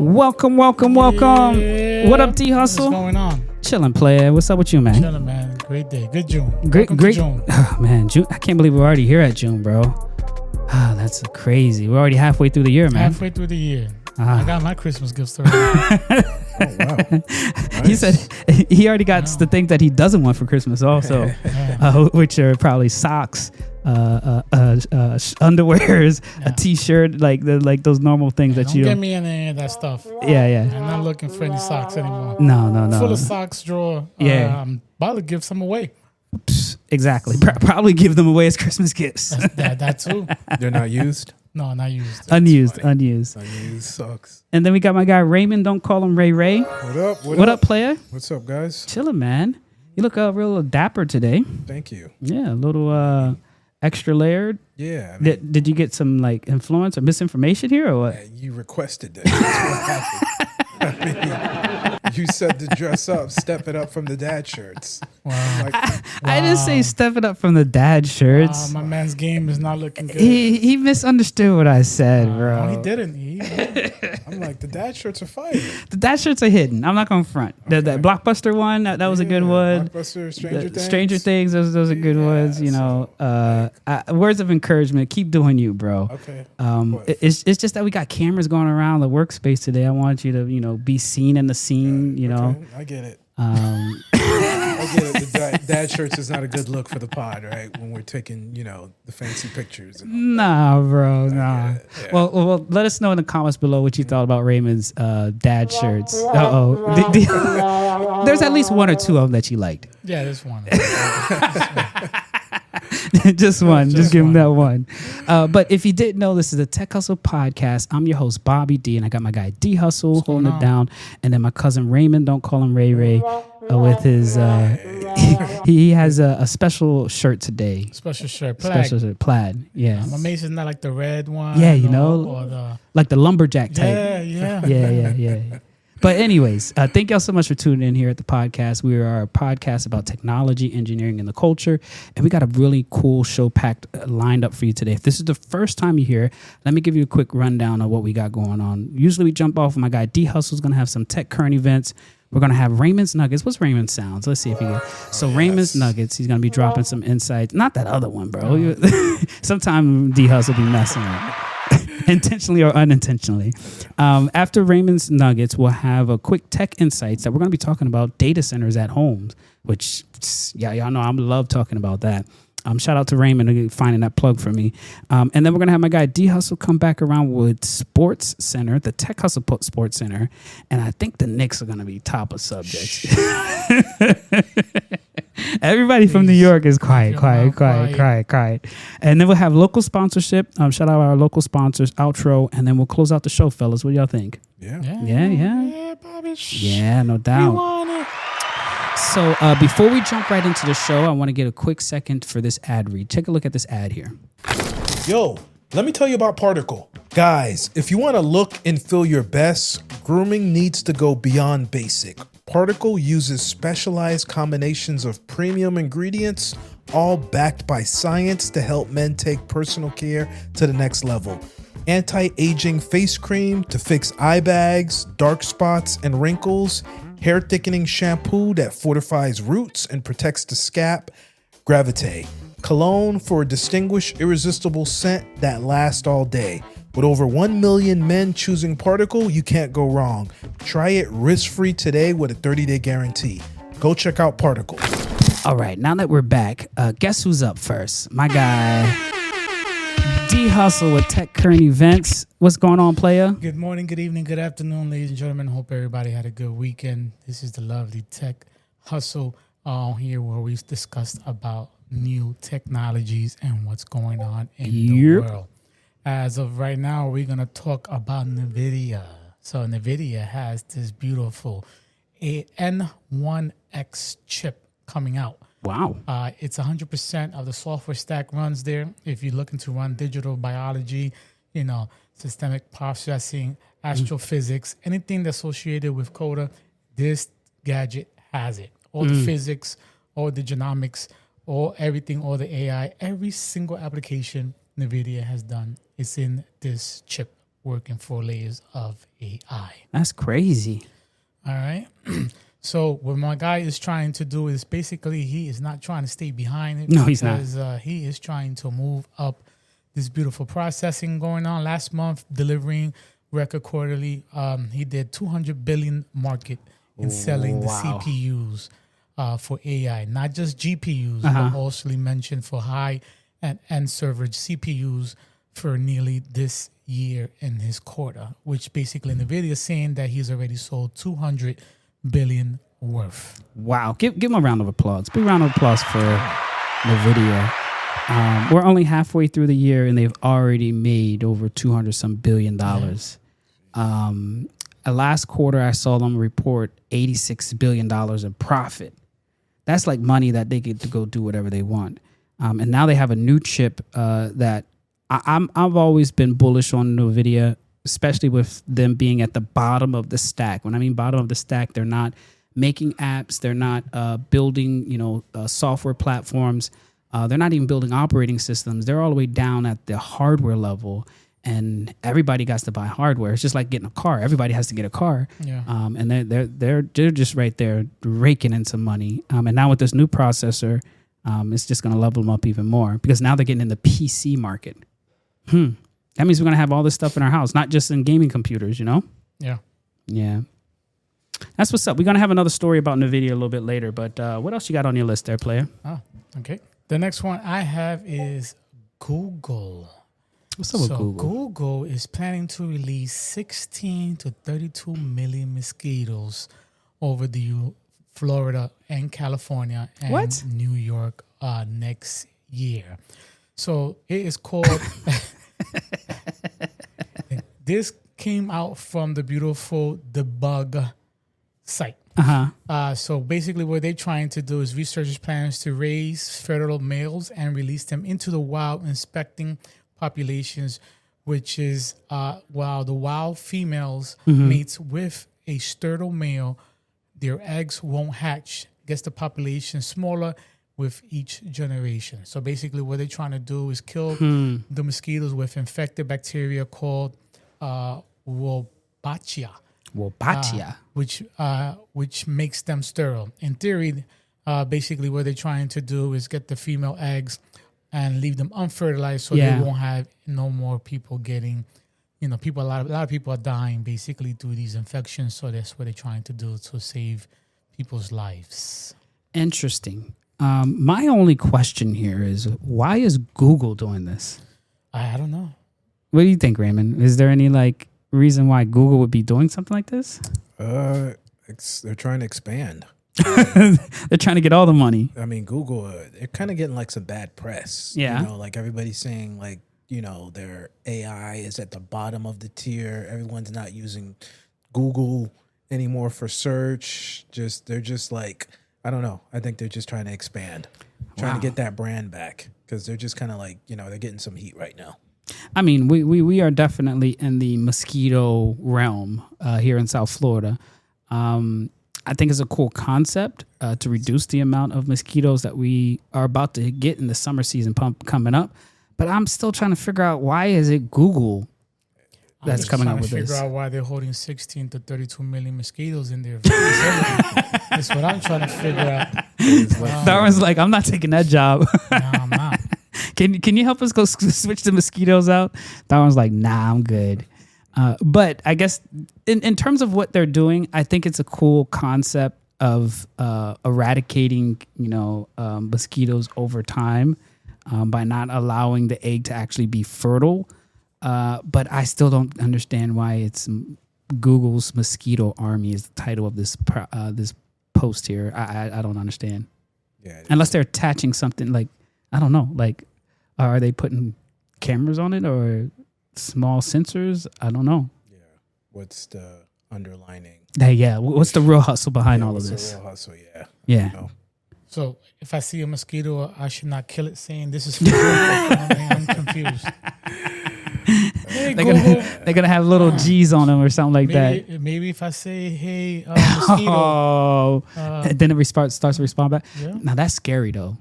Welcome. Yeah. What up, D Hustle? What's going on? Chilling, player. What's up with you, man? Chilling, man. Great day. Good June. Great. To June. Oh, man, June. I can't believe we're already here at June, bro. Ah, that's crazy. We're already halfway through the year, man. Halfway through the year. I got my Christmas gifts already. Oh, wow. Nice. He said he already got the things that he doesn't want for Christmas also, which are probably socks, underwears, a t-shirt, like those normal things that Don't you get me in any of that stuff. Yeah. I'm not looking for any socks anymore. No. Full of socks drawer. Yeah. I'm about to give some away. Exactly. Probably give them away as Christmas gifts. That too. They're not used? No, not used. Unused. Unused sucks. And then we got my guy Raymond. Don't call him Ray Ray. What up? What up, player? What's up, guys? Chilling, man. You look real dapper today. Thank you. Yeah, a little extra layered. Yeah. I mean, Did you get some like influence or misinformation here or what? you requested that. That's what happened. I mean, you said to dress up, step it up from the dad shirts. Wow. Like, I didn't say step it up from the dad shirts. My man's game is not looking good. He misunderstood what I said, No, bro. he didn't. I'm like, the dad shirts are fire. The dad shirts are hidden. I'm not gonna front. The Blockbuster one, that was a good one. Blockbuster, Stranger Things, those are good ones. You know, words of encouragement. Keep doing you, bro. Okay. It's just that we got cameras going around the workspace today. I want you to be seen in the scene. You know, Okay, I get it. I get it. The dad shirts is not a good look for the pod, right? When we're taking, the fancy pictures. And Nah, bro, nah. Yeah. Well, let us know in the comments below what you thought about Raymond's dad shirts. There's at least one or two of them that you liked. Yeah, this one. Just one. Just give him one. that one. But if you didn't know, this is the Tech Hustle podcast. I'm your host, Bobby D, and I got my guy D Hustle holding it down, and then my cousin Raymond, don't call him Ray Ray, with his. He has a special shirt today. Special shirt. Special shirt, plaid. Yeah. I'm amazed it's not like the red one. Yeah, or like the lumberjack type. Yeah. Yeah. But anyways, thank y'all so much for tuning in here at the podcast. We are a podcast about technology, engineering, and the culture. And we got a really cool show packed lined up for you today. If this is the first time you hear, let me give you a quick rundown of what we got going on. Usually we jump off with my guy D Hustle's going to have some tech current events. We're going to have Raymond's Nuggets. What's Raymond's sounds? Let's see if you get. So Raymond's Nuggets, he's going to be dropping some insights. Not that other one, bro. Sometimes D Hustle be messing up. Intentionally or unintentionally. After Raymond's Nuggets, we'll have a quick tech insights that we're going to be talking about data centers at homes, which, y'all know I love talking about that. Shout out to Raymond for finding that plug for me. And then we're going to have my guy D Hustle come back around with Sports Center, the Tech Hustle Sports Center. And I think the Knicks are going to be top of subjects. Everybody from New York is quiet. And then we'll have local sponsorship. Shout out our local sponsors, outro, and then we'll close out the show, fellas. What do y'all think? Yeah. Yeah, Bobby. Yeah, no doubt. We want it. So before we jump right into the show, I want to get a quick second for this ad read. Take a look at this ad here. Yo, let me tell you about Particle. Guys, if you want to look and feel your best, grooming needs to go beyond basic. Particle uses specialized combinations of premium ingredients, all backed by science to help men take personal care to the next level. Anti-aging face cream to fix eye bags, dark spots, and wrinkles. Hair thickening shampoo that fortifies roots and protects the scalp. Gravite. Cologne for a distinguished, irresistible scent that lasts all day. With over 1 million men choosing Particle, you can't go wrong. Try it risk-free today with a 30-day guarantee. Go check out Particle. All right, now that we're back, guess who's up first? My guy, D Hustle with Tech Current Events. What's going on, player? Good morning, good evening, good afternoon, ladies and gentlemen. Hope everybody had a good weekend. This is the lovely Tech Hustle here where we discussed about new technologies and what's going on in the world. As of right now, we're going to talk about Nvidia. So Nvidia has this beautiful N1X chip coming out. Wow. It's 100% of the software stack runs there. If you're looking to run digital biology, systemic processing, astrophysics, anything that's associated with CODA, this gadget has it. All the physics, all the genomics, all everything, all the AI, every single application Nvidia has done is in this chip working 4 layers of AI. That's crazy. All right. So what my guy is trying to do is basically he is not trying to stay behind it. No, he's not. Because he is trying to move up this beautiful processing going on. Last month, delivering record quarterly. He did 200 billion market in selling the CPUs for AI, not just GPUs, but also mentioned for high and server CPUs for nearly this year in his quarter, which basically Nvidia is saying that he's already sold 200 billion worth. Wow. Give him a round of applause. Big round of applause for Nvidia. We're only halfway through the year and they've already made over 200 some billion dollars. Last quarter, I saw them report $86 billion in profit. That's like money that they get to go do whatever they want. And now they have a new chip that I've always been bullish on Nvidia, especially with them being at the bottom of the stack. When I mean bottom of the stack, they're not making apps. They're not building, software platforms. They're not even building operating systems. They're all the way down at the hardware level, and everybody got to buy hardware. It's just like getting a car. Everybody has to get a car. Yeah. And they're just right there raking in some money. And now with this new processor, it's just going to level them up even more because now they're getting in the PC market. That means we're going to have all this stuff in our house, not just in gaming computers, Yeah. Yeah. That's what's up. We're going to have another story about NVIDIA a little bit later, but what else you got on your list there, player? Oh, okay. The next one I have is Google. What's up with Google? Google is planning to release 16 to 32 million mosquitoes over the Florida and California and New York next year. So it is called... This came out from the beautiful Debug site. So basically what they're trying to do is researchers plans to raise fertile males and release them into the wild, inspecting populations, which is while the wild females mates with a sterile male, their eggs won't hatch. Gets the population smaller with each generation. So basically what they're trying to do is kill the mosquitoes with infected bacteria called Wolbachia. Which makes them sterile. In theory, basically what they're trying to do is get the female eggs and leave them unfertilized so they won't have no more people getting, a lot of people are dying basically through these infections. So that's what they're trying to do to save people's lives. Interesting. My only question here is, why is Google doing this? I don't know. What do you think, Raymond? Is there any reason why Google would be doing something like this? They're trying to expand. They're trying to get all the money. I mean, Google, they're kind of getting some bad press. Yeah. Everybody's saying their AI is at the bottom of the tier. Everyone's not using Google anymore for search. They're just I don't know. I think they're just trying to expand, trying to get that brand back because they're just kind of they're getting some heat right now. I mean, we are definitely in the mosquito realm here in South Florida. I think it's a cool concept to reduce the amount of mosquitoes that we are about to get in the summer season coming up. But I'm still trying to figure out, why is it Google that's coming up with this? Figure out why they're holding 16 to 32 million mosquitoes in their facility. That's what I'm trying to figure out. Darwin's like, I'm not taking that job. No, I'm not. Can you help us go switch the mosquitoes out? Darwin's like, nah, I'm good. But I guess in terms of what they're doing, I think it's a cool concept of eradicating, mosquitoes over time by not allowing the egg to actually be fertile. But I still don't understand why it's Google's Mosquito Army is the title of this this post here. I don't understand. Yeah. Unless they're attaching something I don't know, are they putting cameras on it or small sensors? I don't know. Yeah. What's the underlining? Yeah. What's the real hustle behind all of this? The real hustle, yeah. Yeah. So if I see a mosquito, I should not kill it, saying this is for I'm confused. Hey, they're gonna have little G's on them or something like that. Maybe if I say, "Hey, mosquito," and then it starts to respond back. Yeah. Now that's scary though.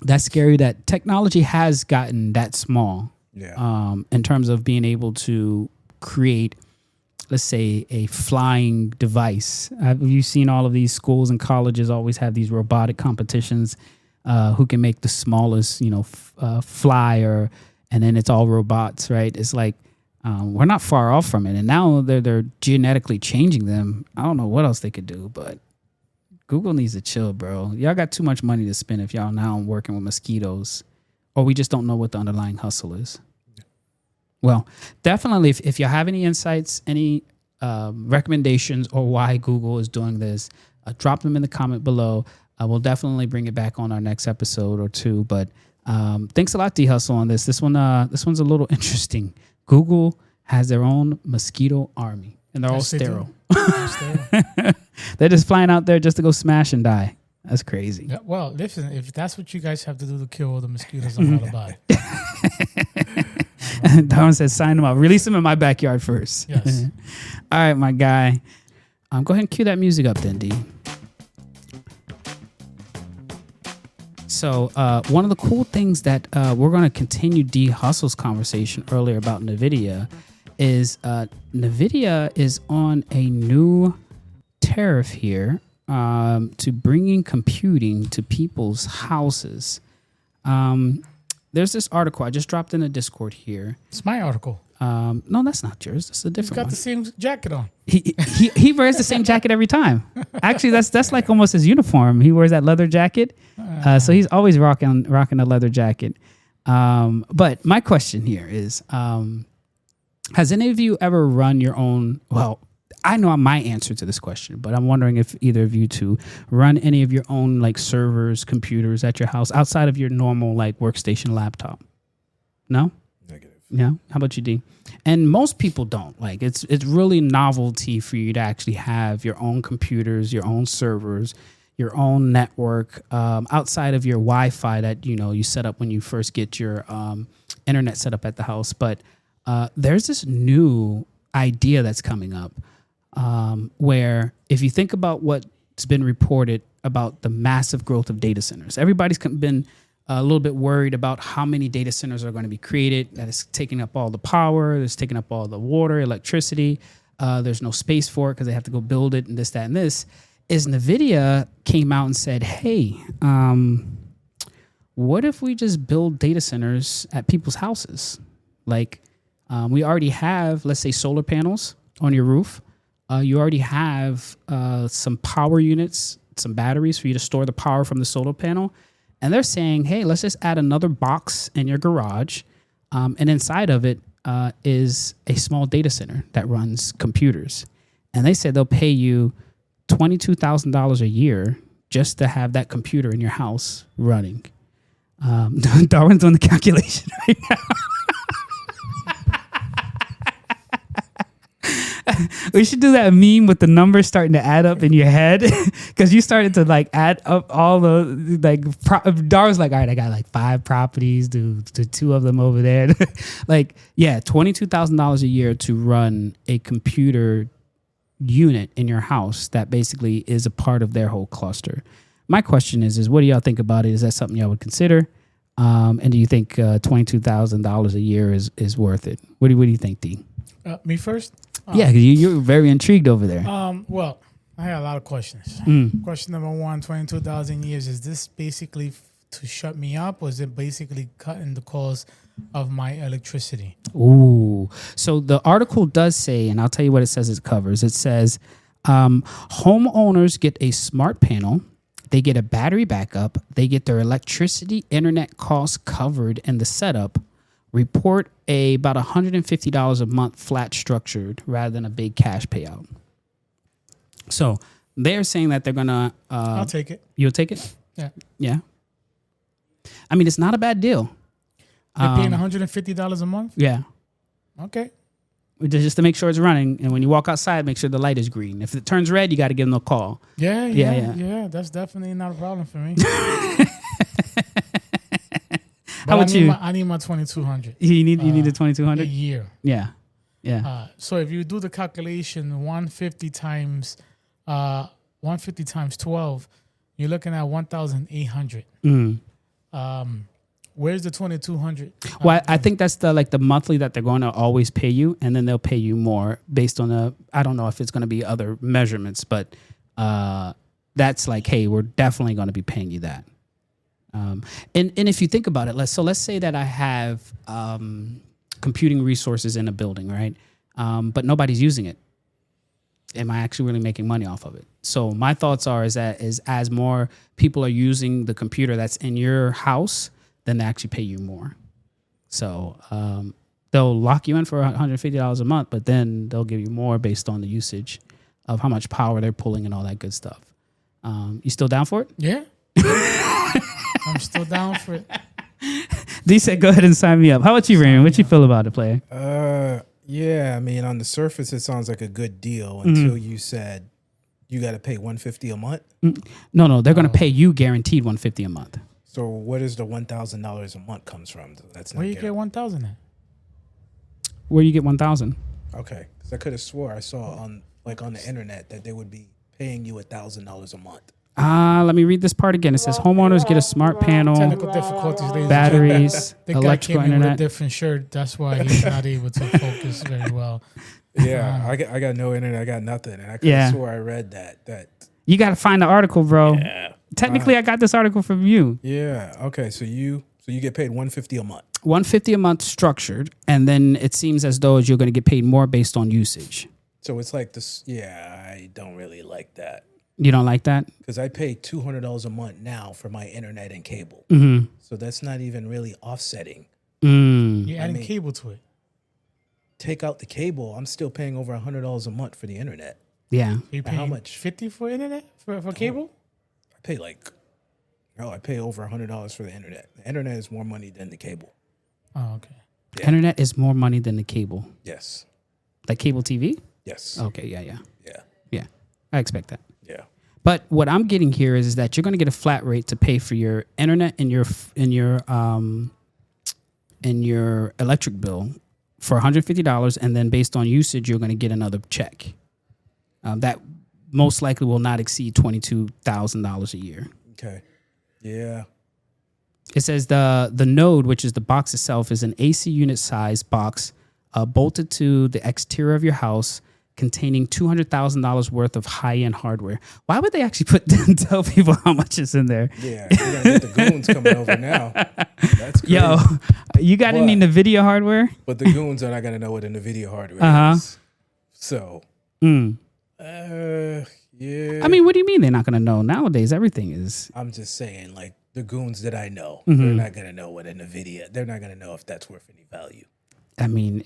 That's scary that technology has gotten that small. in terms of being able to create, let's say, a flying device. Have you seen all of these schools and colleges always have these robotic competitions? Who can make the smallest, flyer, and then it's all robots, right? It's like we're not far off from it, and now they're genetically changing them. I don't know what else they could do, but Google needs to chill, bro. Y'all got too much money to spend if y'all now working with mosquitoes, or we just don't know what the underlying hustle is. Well, definitely, if you have any insights, any recommendations, or why Google is doing this, drop them in the comment below. We'll definitely bring it back on our next episode or two. But thanks a lot, D Hustle, on this. This one's a little interesting. Google has their own mosquito army, and they're all sterile. They're just flying out there just to go smash and die. That's crazy. Yeah, well, listen, if that's what you guys have to do to kill all the mosquitoes, I'm all about it. Darwin says, sign them up. Release them in my backyard first. Yes. All right, my guy. Go ahead and cue that music up then, D. So one of the cool things that we're going to continue D Hustle's conversation earlier about Nvidia is Nvidia is on a new tariff here to bringing computing to people's houses. There's this article I just dropped in the Discord here. It's my article. No, that's not yours. It's a different one. He's got the same jacket on. He wears the same jacket every time. Actually, that's like almost his uniform. He wears that leather jacket. So he's always rocking a leather jacket. But my question here is, has any of you ever run your own? Well, I know my answer to this question, but I'm wondering if either of you two run any of your own like servers, computers at your house outside of your normal like workstation laptop. No? Negative. Yeah. How about you, D? And most people don't. Like it's really novelty for you to actually have your own computers, your own servers, your own network outside of your Wi-Fi that you set up when you first get your internet set up at the house. But there's this new idea that's coming up where if you think about what's been reported about the massive growth of data centers, everybody's been a little bit worried about how many data centers are going to be created, that is taking up all the power, it's taking up all the water, electricity. There's no space for it because they have to go build it and this, that, and this. Is Nvidia came out and said, hey, what if we just build data centers at people's houses? Like we already have, let's say, solar panels on your roof. You already have some power units, some batteries for you to store the power from the solar panel. And they're saying, hey, let's just add another box in your garage. And inside of it is a small data center that runs computers. And they said they'll pay you $22,000 a year just to have that computer in your house running. Darwin's doing the calculation right now. We should do that meme with the numbers starting to add up in your head because you started to like add up all the Darwin's like, all right, I got like 5 properties, do 2 of them over there. Like, yeah, $22,000 a year to run a computer unit in your house that basically is a part of their whole cluster. My question is what do y'all think about it? Is that something y'all would consider? And do you think $22,000 a year is worth it? What do you think, D? Me first? Yeah, you're very intrigued over there. Well, I had a lot of questions. Question number 1, 22,000 years. Is this basically to shut me up, or is it basically cutting the cost of my electricity? Ooh. So the article does say, and I'll tell you what it says it covers. It says homeowners get a smart panel. They get a battery backup. They get their electricity, internet costs covered in the setup. Report about $150 a month flat structured rather than a big cash payout. So they're saying that they're going to... I'll take it. You'll take it? Yeah. Yeah. I mean, it's not a bad deal. They're paying $150 a month? Yeah. Okay. Just to make sure it's running. And when you walk outside, make sure the light is green. If it turns red, you got to give them a call. Yeah. That's definitely not a problem for me. How about you? I need my 2,200. You need the 2,200 a year. Yeah. So if you do the calculation, 150 times 12, you're looking at 1,800. Where's the 2,200? Well, I think that's the monthly that they're going to always pay you, and then they'll pay you more based on I don't know if it's going to be other measurements, but that's like, hey, we're definitely going to be paying you that. And if you think about it, let's say that I have computing resources in a building, right? But nobody's using it. Am I actually really making money off of it? So my thoughts are is as more people are using the computer that's in your house, then they actually pay you more. So they'll lock you in for $150 a month, but then they'll give you more based on the usage of how much power they're pulling and all that good stuff. You still down for it? Yeah. I'm still down for it. D said, go ahead and sign me up. How about you, Raymond? What you feel about it, player? Yeah, I mean, on the surface, it sounds like a good deal until you said you got to pay $150 a month. No, they're going to pay you guaranteed $150 a month. So where does the $1,000 a month comes from? That's not Where you get 1,000 at? Where you get 1,000? Okay, because I could have swore I saw on the internet that they would be paying you $1,000 a month. Let me read this part again. It says homeowners get a smart panel, Technical difficulties, ladies and batteries, the guy electrical came in with a internet. different shirt. That's why he's not able to focus very well. Yeah, I got no internet. I got nothing, and I could have swore I read that. You got to find the article, bro. Yeah. Technically, I got this article from you. Yeah. Okay. So you get paid $150 a month. $150 a month structured, and then it seems as though you're going to get paid more based on usage. So it's like this. Yeah, I don't really like that. You don't like that? Because I pay $200 a month now for my internet and cable. Mm-hmm. So that's not even really offsetting. You're adding cable to it. Take out the cable, I'm still paying over $100 a month for the internet. Yeah. So you paying how much? $50 for internet for cable? I pay over $100 for the internet. The internet is more money than the cable. Oh, okay. Yeah. Internet is more money than the cable. Yes. Like cable TV? Yes. Okay. Yeah. Yeah. I expect that. Yeah. But what I'm getting here is that you're going to get a flat rate to pay for your internet and your electric bill for $150, and then based on usage, you're going to get another check. That most likely will not exceed $22,000 a year. Okay. Yeah. It says the node, which is the box itself, is an AC unit size box bolted to the exterior of your house, containing $200,000 worth of high-end hardware. Why would they actually tell people how much is in there? Yeah, you're gonna get the goons coming over now. That's crazy. Yo, you got any NVIDIA hardware? But the goons are not gonna know what an NVIDIA hardware is. So, yeah. I mean, what do you mean they're not gonna know? Nowadays, everything is. I'm just saying, like the goons that I know, they're not gonna know what an NVIDIA. They're not gonna know if that's worth any value. I mean,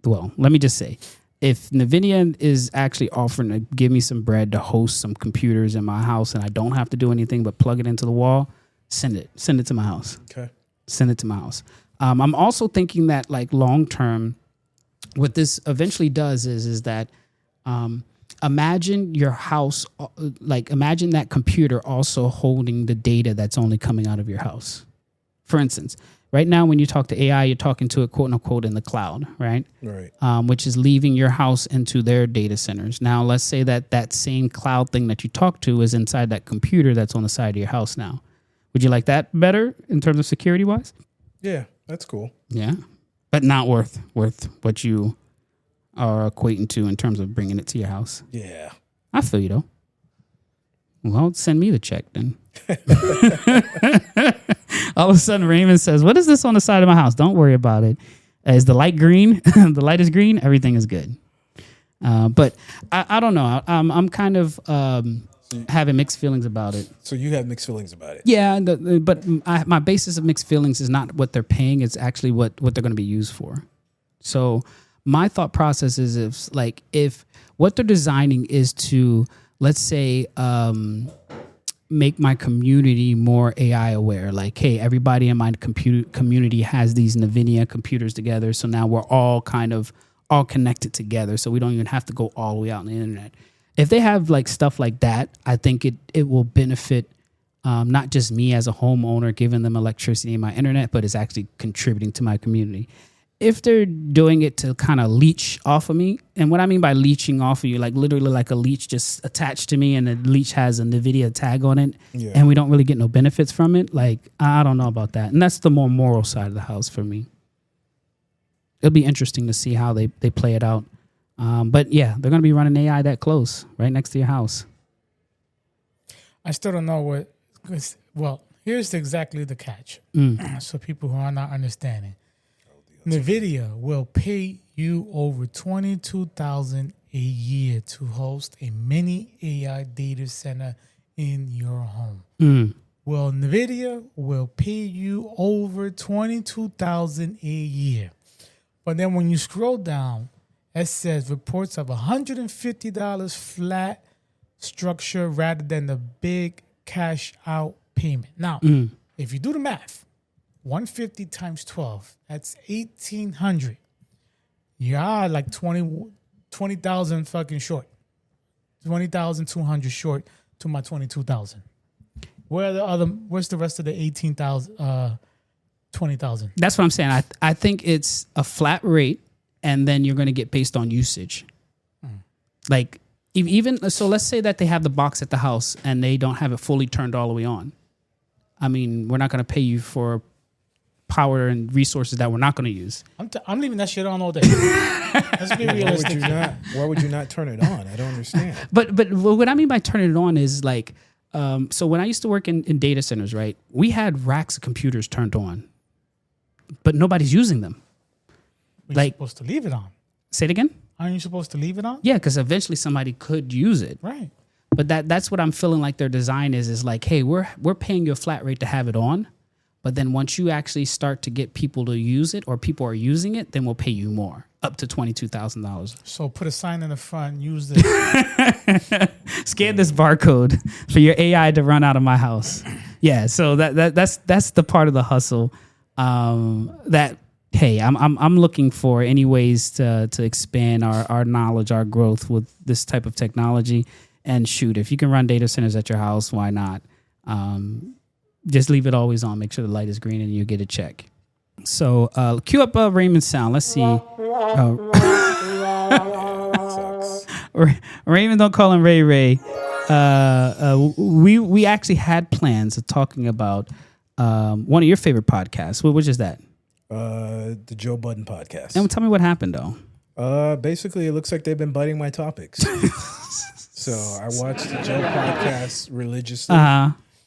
well, let me just say, if Nvidia is actually offering to give me some bread to host some computers in my house and I don't have to do anything but plug it into the wall, send it to my house. Okay. Send it to my house. I'm also thinking that like long term, what this eventually does is that imagine your house, like imagine that computer also holding the data that's only coming out of your house. For instance, right now, when you talk to AI, you're talking to it, quote unquote, in the cloud, right? Right. Which is leaving your house into their data centers. Now, let's say that same cloud thing that you talk to is inside that computer that's on the side of your house now. Would you like that better in terms of security wise? Yeah, that's cool. Yeah, but not worth what you are equating to in terms of bringing it to your house. Yeah. I feel you though. Well, send me the check then. All of a sudden, Raymond says, "What is this on the side of my house? Don't worry about it. Is the light green? The light is green. Everything is good." But I don't know. I'm kind of having mixed feelings about it. So you have mixed feelings about it. Yeah, but my basis of mixed feelings is not what they're paying. It's actually what they're going to be used for. So my thought process is if what they're designing is to, let's say, make my community more AI aware. Like, hey, everybody in my community has these NVIDIA computers together. So now we're all connected together. So we don't even have to go all the way out on the internet. If they have like stuff like that, I think it will benefit not just me as a homeowner, giving them electricity and my internet, but it's actually contributing to my community. if they're doing it to kind of leech off of me, and what I mean by leeching off of you, like literally like a leech just attached to me and the leech has a Nvidia tag on it, and we don't really get no benefits from it, like, I don't know about that. And that's the more moral side of the house for me. It'll be interesting to see how they play it out. But yeah, they're going to be running AI that close, right next to your house. I still don't know what. Well, here's exactly the catch. So people who are not understanding, Nvidia will pay you over $22,000 a year to host a mini AI data center in your home. Well, Nvidia will pay you over $22,000 a year, but then when you scroll down, it says reports of $150 flat structure rather than the big cash out payment. Now, if you do the math, 150 times 12, that's 1,800. You are like 20,000 fucking short. 20,200 short to my 22,000. Where's the rest of the 18,000, 20,000? That's what I'm saying. I think it's a flat rate, and then you're going to get based on usage. Like, even so, let's say that they have the box at the house and they don't have it fully turned all the way on. I mean, we're not going to pay you for power and resources that we're not going to use. I'm leaving that shit on all day. Let's be realistic. Why would you not turn it on? I don't understand. But what I mean by turning it on is like, so when I used to work in data centers, right, we had racks of computers turned on, but nobody's using them. You're supposed to leave it on. Say it again? Aren't you supposed to leave it on? Yeah, because eventually somebody could use it. Right. But that's what I'm feeling like their design is like, hey, we're paying you a flat rate to have it on, but then once you actually start to get people to use it or people are using it, then we'll pay you more, up to $22,000. So put a sign in the front, use this. Scan this barcode for your AI to run out of my house. Yeah, so that's the part of the hustle that, hey, I'm looking for any ways to expand our knowledge, our growth with this type of technology. And shoot, if you can run data centers at your house, why not? Just leave it always on. Make sure the light is green and you get a check. So cue up Raymond's sound. Let's see. Raymond, don't call him Ray Ray. We actually had plans of talking about one of your favorite podcasts. Which is that? The Joe Budden podcast. And tell me what happened, though. Basically, it looks like they've been biting my topics. So I watched the Joe podcast religiously,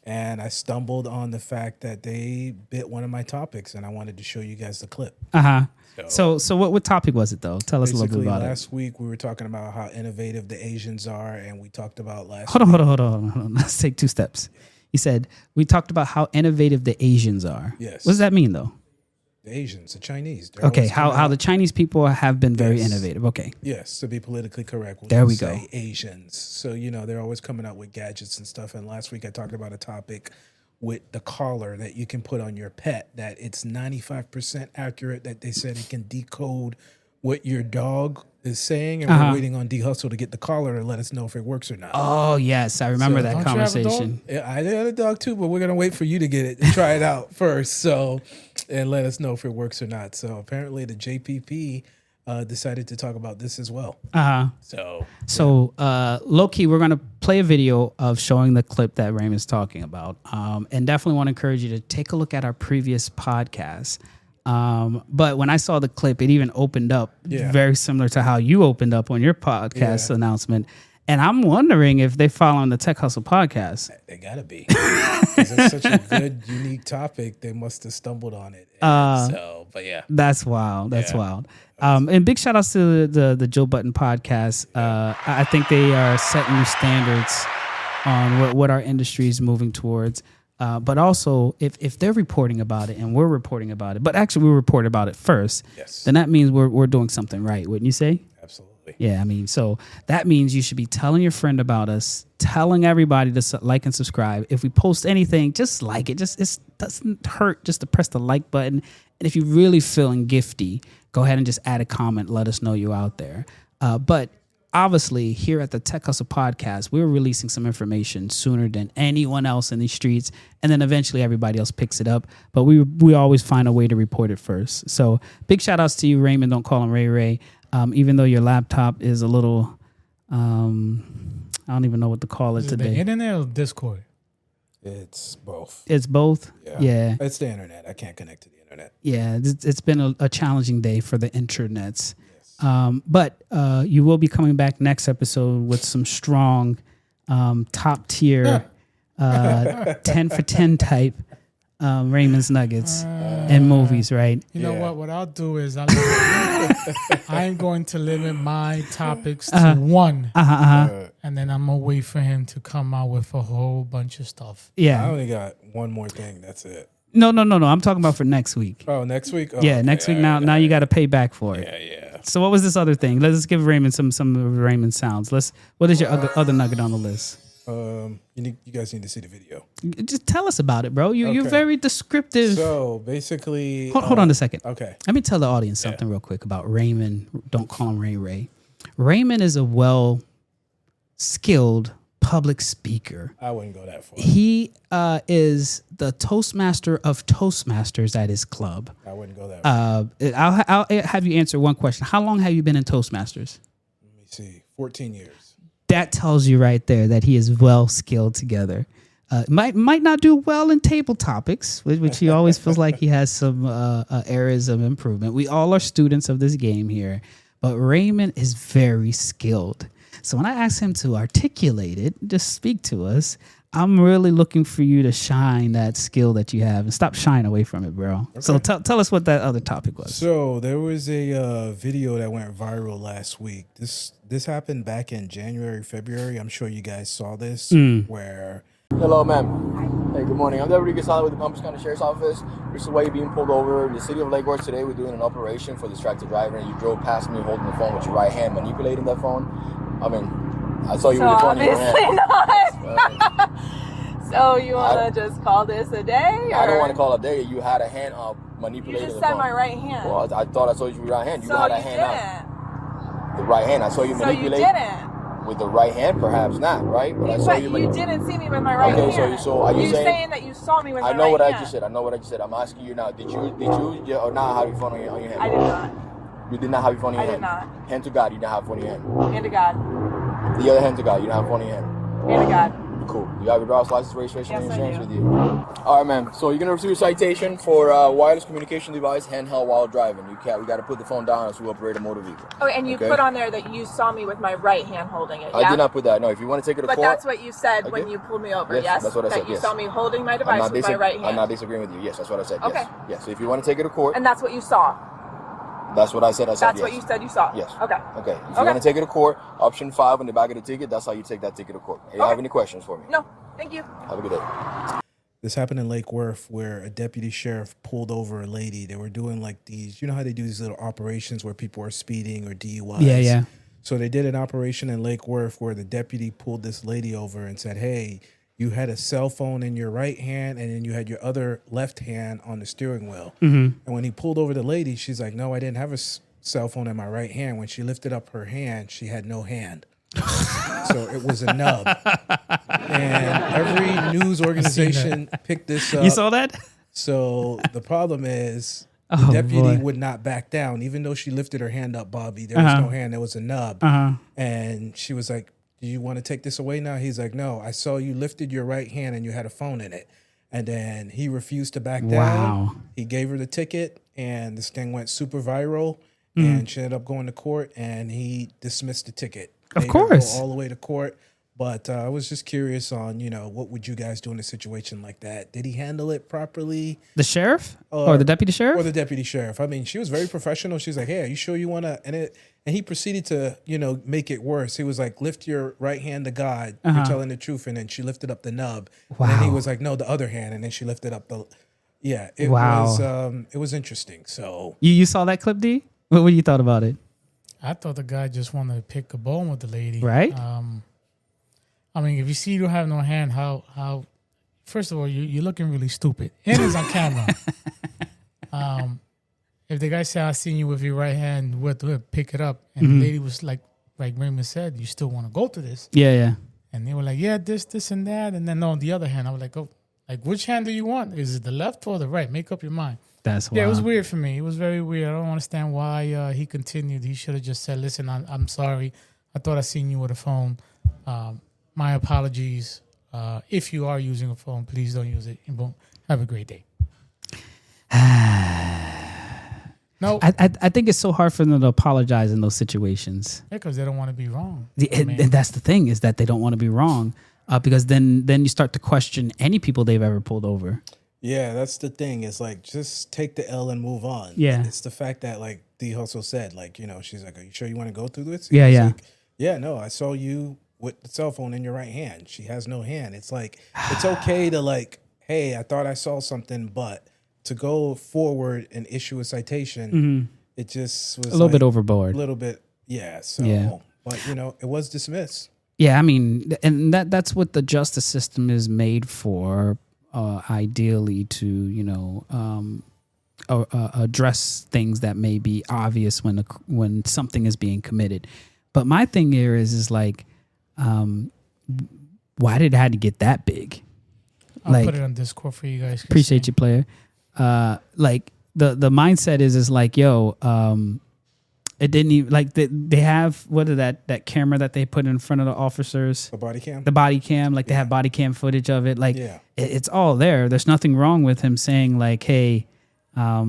and I stumbled on the fact that they bit one of my topics, and I wanted to show you guys the clip. So what topic was it, though? Tell us a little bit about it. Last week, we were talking about how innovative the Asians are, and we talked about Hold on. Let's take two steps. You said we talked about how innovative the Asians are. Yes. What does that mean, though? The Asians, the Chinese. Okay, how the Chinese people have been very innovative. Okay. Yes, to be politically correct. There we go. Asians. So, they're always coming out with gadgets and stuff. And last week I talked about a topic with the collar that you can put on your pet, that it's 95% accurate, that they said it can decode what your dog is saying. And we're waiting on D-Hustle to get the collar to let us know if it works or not. Oh, yes. I remember that conversation. Yeah, I had a dog too, but we're going to wait for you to get it and try it out first. So, and let us know if it works or not. So apparently the JPP decided to talk about this as well. So low-key, we're going to play a video of showing the clip that Raymond's talking about. And definitely want to encourage you to take a look at our previous podcast. But when I saw the clip, it even opened up very similar to how you opened up on your podcast announcement. And I'm wondering if they follow on the Tech Hustle podcast. They gotta be. Because it's such a good, unique topic. They must have stumbled on it. But yeah. That's wild. That's wild. And big shout outs to the Joe Budden podcast. I think they are setting new standards on what our industry is moving towards. But also, if they're reporting about it and we're reporting about it, but actually we report about it first, then that means we're doing something right, wouldn't you say? Absolutely. Yeah, I mean, so that means you should be telling your friend about us, telling everybody to like and subscribe. If we post anything, just like it. It doesn't hurt just to press the like button. And if you're really feeling gifty, go ahead and just add a comment. Let us know you're out there. But obviously here at the Tech Hustle Podcast, we're releasing some information sooner than anyone else in these streets, and then eventually everybody else picks it up. But we always find a way to report it first. So big shout outs to you, Raymond. Don't call him Ray Ray. Even though your laptop is a little, I don't even know what to call it today. The internet or Discord? It's both. It's both. Yeah. It's the internet. I can't connect to the internet. Yeah, it's been a challenging day for the internets. But you will be coming back next episode with some strong, top tier, 10 for 10 type Raymond's Nuggets and movies, right? You know what? What I'll do is I'm going to limit my topics to one. And then I'm going to wait for him to come out with a whole bunch of stuff. Yeah. I only got one more thing. That's it. No. I'm talking about for next week. Oh, next week? Oh, yeah, okay. Now you got to pay back for it. Yeah. So what was this other thing? Let's give Raymond some of Raymond's sounds. What is your other nugget on the list? You guys need to see the video. Just tell us about it, bro. You're very descriptive. So basically, hold on a second. Okay. Let me tell the audience something real quick about Raymond. Don't call him Ray Ray. Raymond is a well-skilled public speaker. I wouldn't go that far. He is the Toastmaster of Toastmasters at his club. I wouldn't go that far. I'll have you answer one question. How long have you been in Toastmasters? Let me see. 14 years. That tells you right there that he is well skilled together. Might not do well in table topics, which he always feels like he has some areas of improvement. We all are students of this game here, but Raymond is very skilled. So when I asked him to articulate it, just speak to us, I'm really looking for you to shine that skill that you have and stop shying away from it, bro. Okay. So tell us what that other topic was. So there was a video that went viral last week. This happened back in January, February. I'm sure you guys saw this where... Hello, ma'am. Hey, good morning. I'm Deputy Gasala with the Palm Beach County Sheriff's Office. This is why you're being pulled over. In the city of Lake Worth today, we're doing an operation for distracted driver, and you drove past me holding the phone with your right hand, manipulating that phone. I mean, I saw you with your phone in your hand. Not. So you want to just call this a day? Or? I don't want to call it a day. You had a hand up manipulating the phone. You just the said phone. my right hand. Well, I thought I saw you with your right hand. You so had a you hand didn't. up. The right hand. I saw you So manipulate. you didn't. With the right hand, perhaps not, right? But I saw you. You didn't see me with my right hand. Okay, so are you saying that you saw me with my right hand? I know what I just said. I'm asking you now. Did you or not have your phone on your hand? I did not. You did not have your phone in your hand? I did not. Hand to God, you didn't have your phone in your hand. Hand to God. The other hand to God, you don't have your phone in your hand. Hand to God. Cool. You have your driver's license, registration, and Yes, insurance with you. All right, ma'am. So you're gonna receive a citation for wireless communication device handheld while driving. We got to put the phone down as we operate a motor vehicle. Oh, and you put on there that you saw me with my right hand holding it. I did not put that. No, if you want to take it to court. But that's what you said when you pulled me over. Yes, that's what I said. That you saw me holding my device with my right hand. I'm not disagreeing with you. Yes, that's what I said. Okay. Yes. So if you want to take it to court. And that's what you saw. That's what I said. That's yes. what you said you saw. Yes. Okay. If you want to take it to court, option 5 on the back of the ticket. That's how you take that ticket to court. Do you have any questions for me? No. Thank you. Have a good day. This happened in Lake Worth where a deputy sheriff pulled over a lady. They were doing like these, you know how they do these little operations where people are speeding or DUIs? Yeah. So they did an operation in Lake Worth where the deputy pulled this lady over and said, hey, you had a cell phone in your right hand and then you had your other left hand on the steering wheel. And when he pulled over the lady, she's like, no, I didn't have a cell phone in my right hand. When she lifted up her hand, she had no hand. So it was a nub. And every news organization picked this up. You saw that? So the problem is the deputy would not back down. Even though she lifted her hand up, Bobby, there was no hand. There was a nub. And she was like, do you want to take this away now? He's like, no, I saw you lifted your right hand and you had a phone in it. And then he refused to back down. He gave her the ticket and this thing went super viral. And she ended up going to court and he dismissed the ticket. Of course. Go all the way to court. But I was just curious on, what would you guys do in a situation like that? Did he handle it properly? The sheriff or the deputy sheriff? Or the deputy sheriff. I mean, she was very professional. She's like, hey, are you sure you want to? And he proceeded to, make it worse. He was like, lift your right hand to God. You're telling the truth. And then she lifted up the nub. Wow. And then he was like, no, the other hand. And then she lifted up the, it was interesting. So you saw that clip, D? What you thought about it? I thought the guy just wanted to pick a bone with the lady. Right. I mean, if you see you don't have no hand, how? First of all, you're looking really stupid. And it's on camera. If the guy said, "I seen you with your right hand," what pick it up, and the lady was like like Raymond said, you still want to go through this. Yeah. And they were like, yeah, this, and that. And then on the other hand, I was like, oh, like, which hand do you want? Is it the left or the right? Make up your mind. That's Yeah, it was wild. weird for me. It was very weird. I don't understand why he continued. He should have just said, listen, I'm sorry. I thought I seen you with a phone. My apologies. If you are using a phone, please don't use it. And boom, have a great day. No, I think it's so hard for them to apologize in those situations. because they don't want to be wrong. And that's the thing, is that they don't want to be wrong, because then you start to question any people they've ever pulled over. Yeah, that's the thing. It's like, just take the L and move on. Yeah. It's the fact that, like, D Hustle said, like, you know, she's like, are you sure you want to go through this? Yeah, He's yeah. like, yeah, no, I saw you with the cell phone in your right hand. She has no hand. It's like, it's okay to, like, hey, I thought I saw something, but to go forward and issue a citation, it just was A little bit overboard. A little bit, yeah. So, Yeah. but, you know, it was dismissed. Yeah, I mean, and that's what the justice system is made for, ideally to, you know, address things that may be obvious when something is being committed. But my thing here is like, why did it have to get that big? I'll put it on Discord for you guys. Appreciate you, player. Like the mindset is like, yo, it didn't even, like, they have, what is that camera that they put in front of the officers? The body cam? The body cam, like they have body cam footage of it. Like it's all there. There's nothing wrong with him saying like, hey, I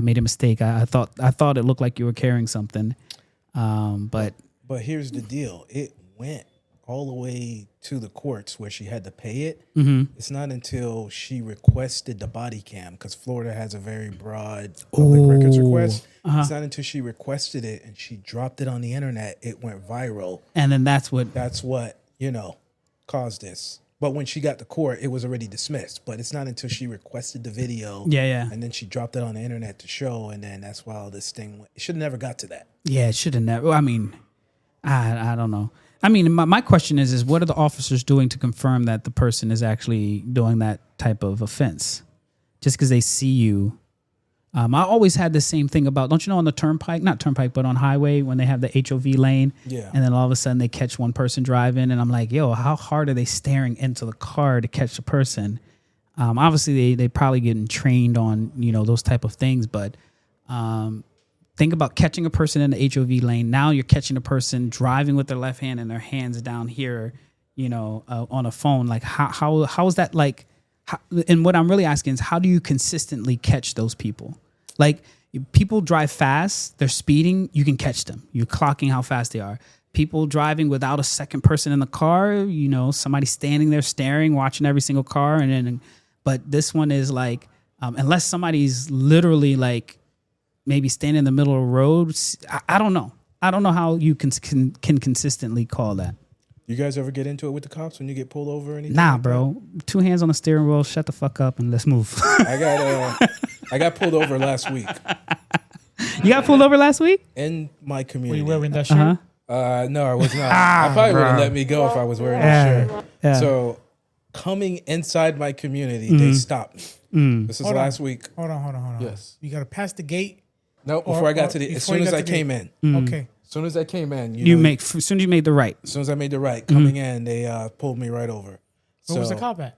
made a mistake. I thought it looked like you were carrying something. But here's the deal. It went all the way to the courts where she had to pay it. It's not until she requested the body cam, because Florida has a very broad public records request. It's not until she requested it and she dropped it on the internet, it went viral. and then that's what You know, caused this. But when she got to court, it was already dismissed. But it's not until she requested the video. Yeah. And then she dropped it on the internet to show. And then that's why all this thing went. It should have never got to that. Yeah, it should have never. I mean, I don't know. I mean, my question is what are the officers doing to confirm that the person is actually doing that type of offense? Just because they see you. I always had the same thing about, don't you know, on the turnpike, not turnpike, but on highway, when they have the HOV lane, and then all of a sudden they catch one person driving, and I'm like, yo, how hard are they staring into the car to catch the person? Obviously, they probably getting trained on, you know, those type of things, but think about catching a person in the HOV lane. Now you're catching a person driving with their left hand and their hands down here, you know, on a phone. Like, how is that like? And what I'm really asking is, how do you consistently catch those people? Like, people drive fast, they're speeding, you can catch them. You're clocking how fast they are. People driving without a second person in the car, you know, somebody standing there staring, watching every single car. But this one is like, unless somebody's literally like maybe standing in the middle of the road, I don't know. I don't know how you can consistently call that. You guys ever get into it with the cops when you get pulled over or anything? Nah, like bro. that? 2 hands on the steering wheel. Shut the fuck up and let's move. I got pulled over last week You got pulled over last week? in my Were community. you wearing that shirt? No, I was not. I probably would have let me go if I was wearing that shirt. Yeah. So coming inside my community, they stopped me. This is Hold on. last week. Hold on. Yes. You got to pass the gate. No, before I got to the, as before soon you as got I to the- came in, Okay. as soon as I came in, As soon as you made the right. as soon as I made the right, coming in, they pulled me right over. Where was the cop at?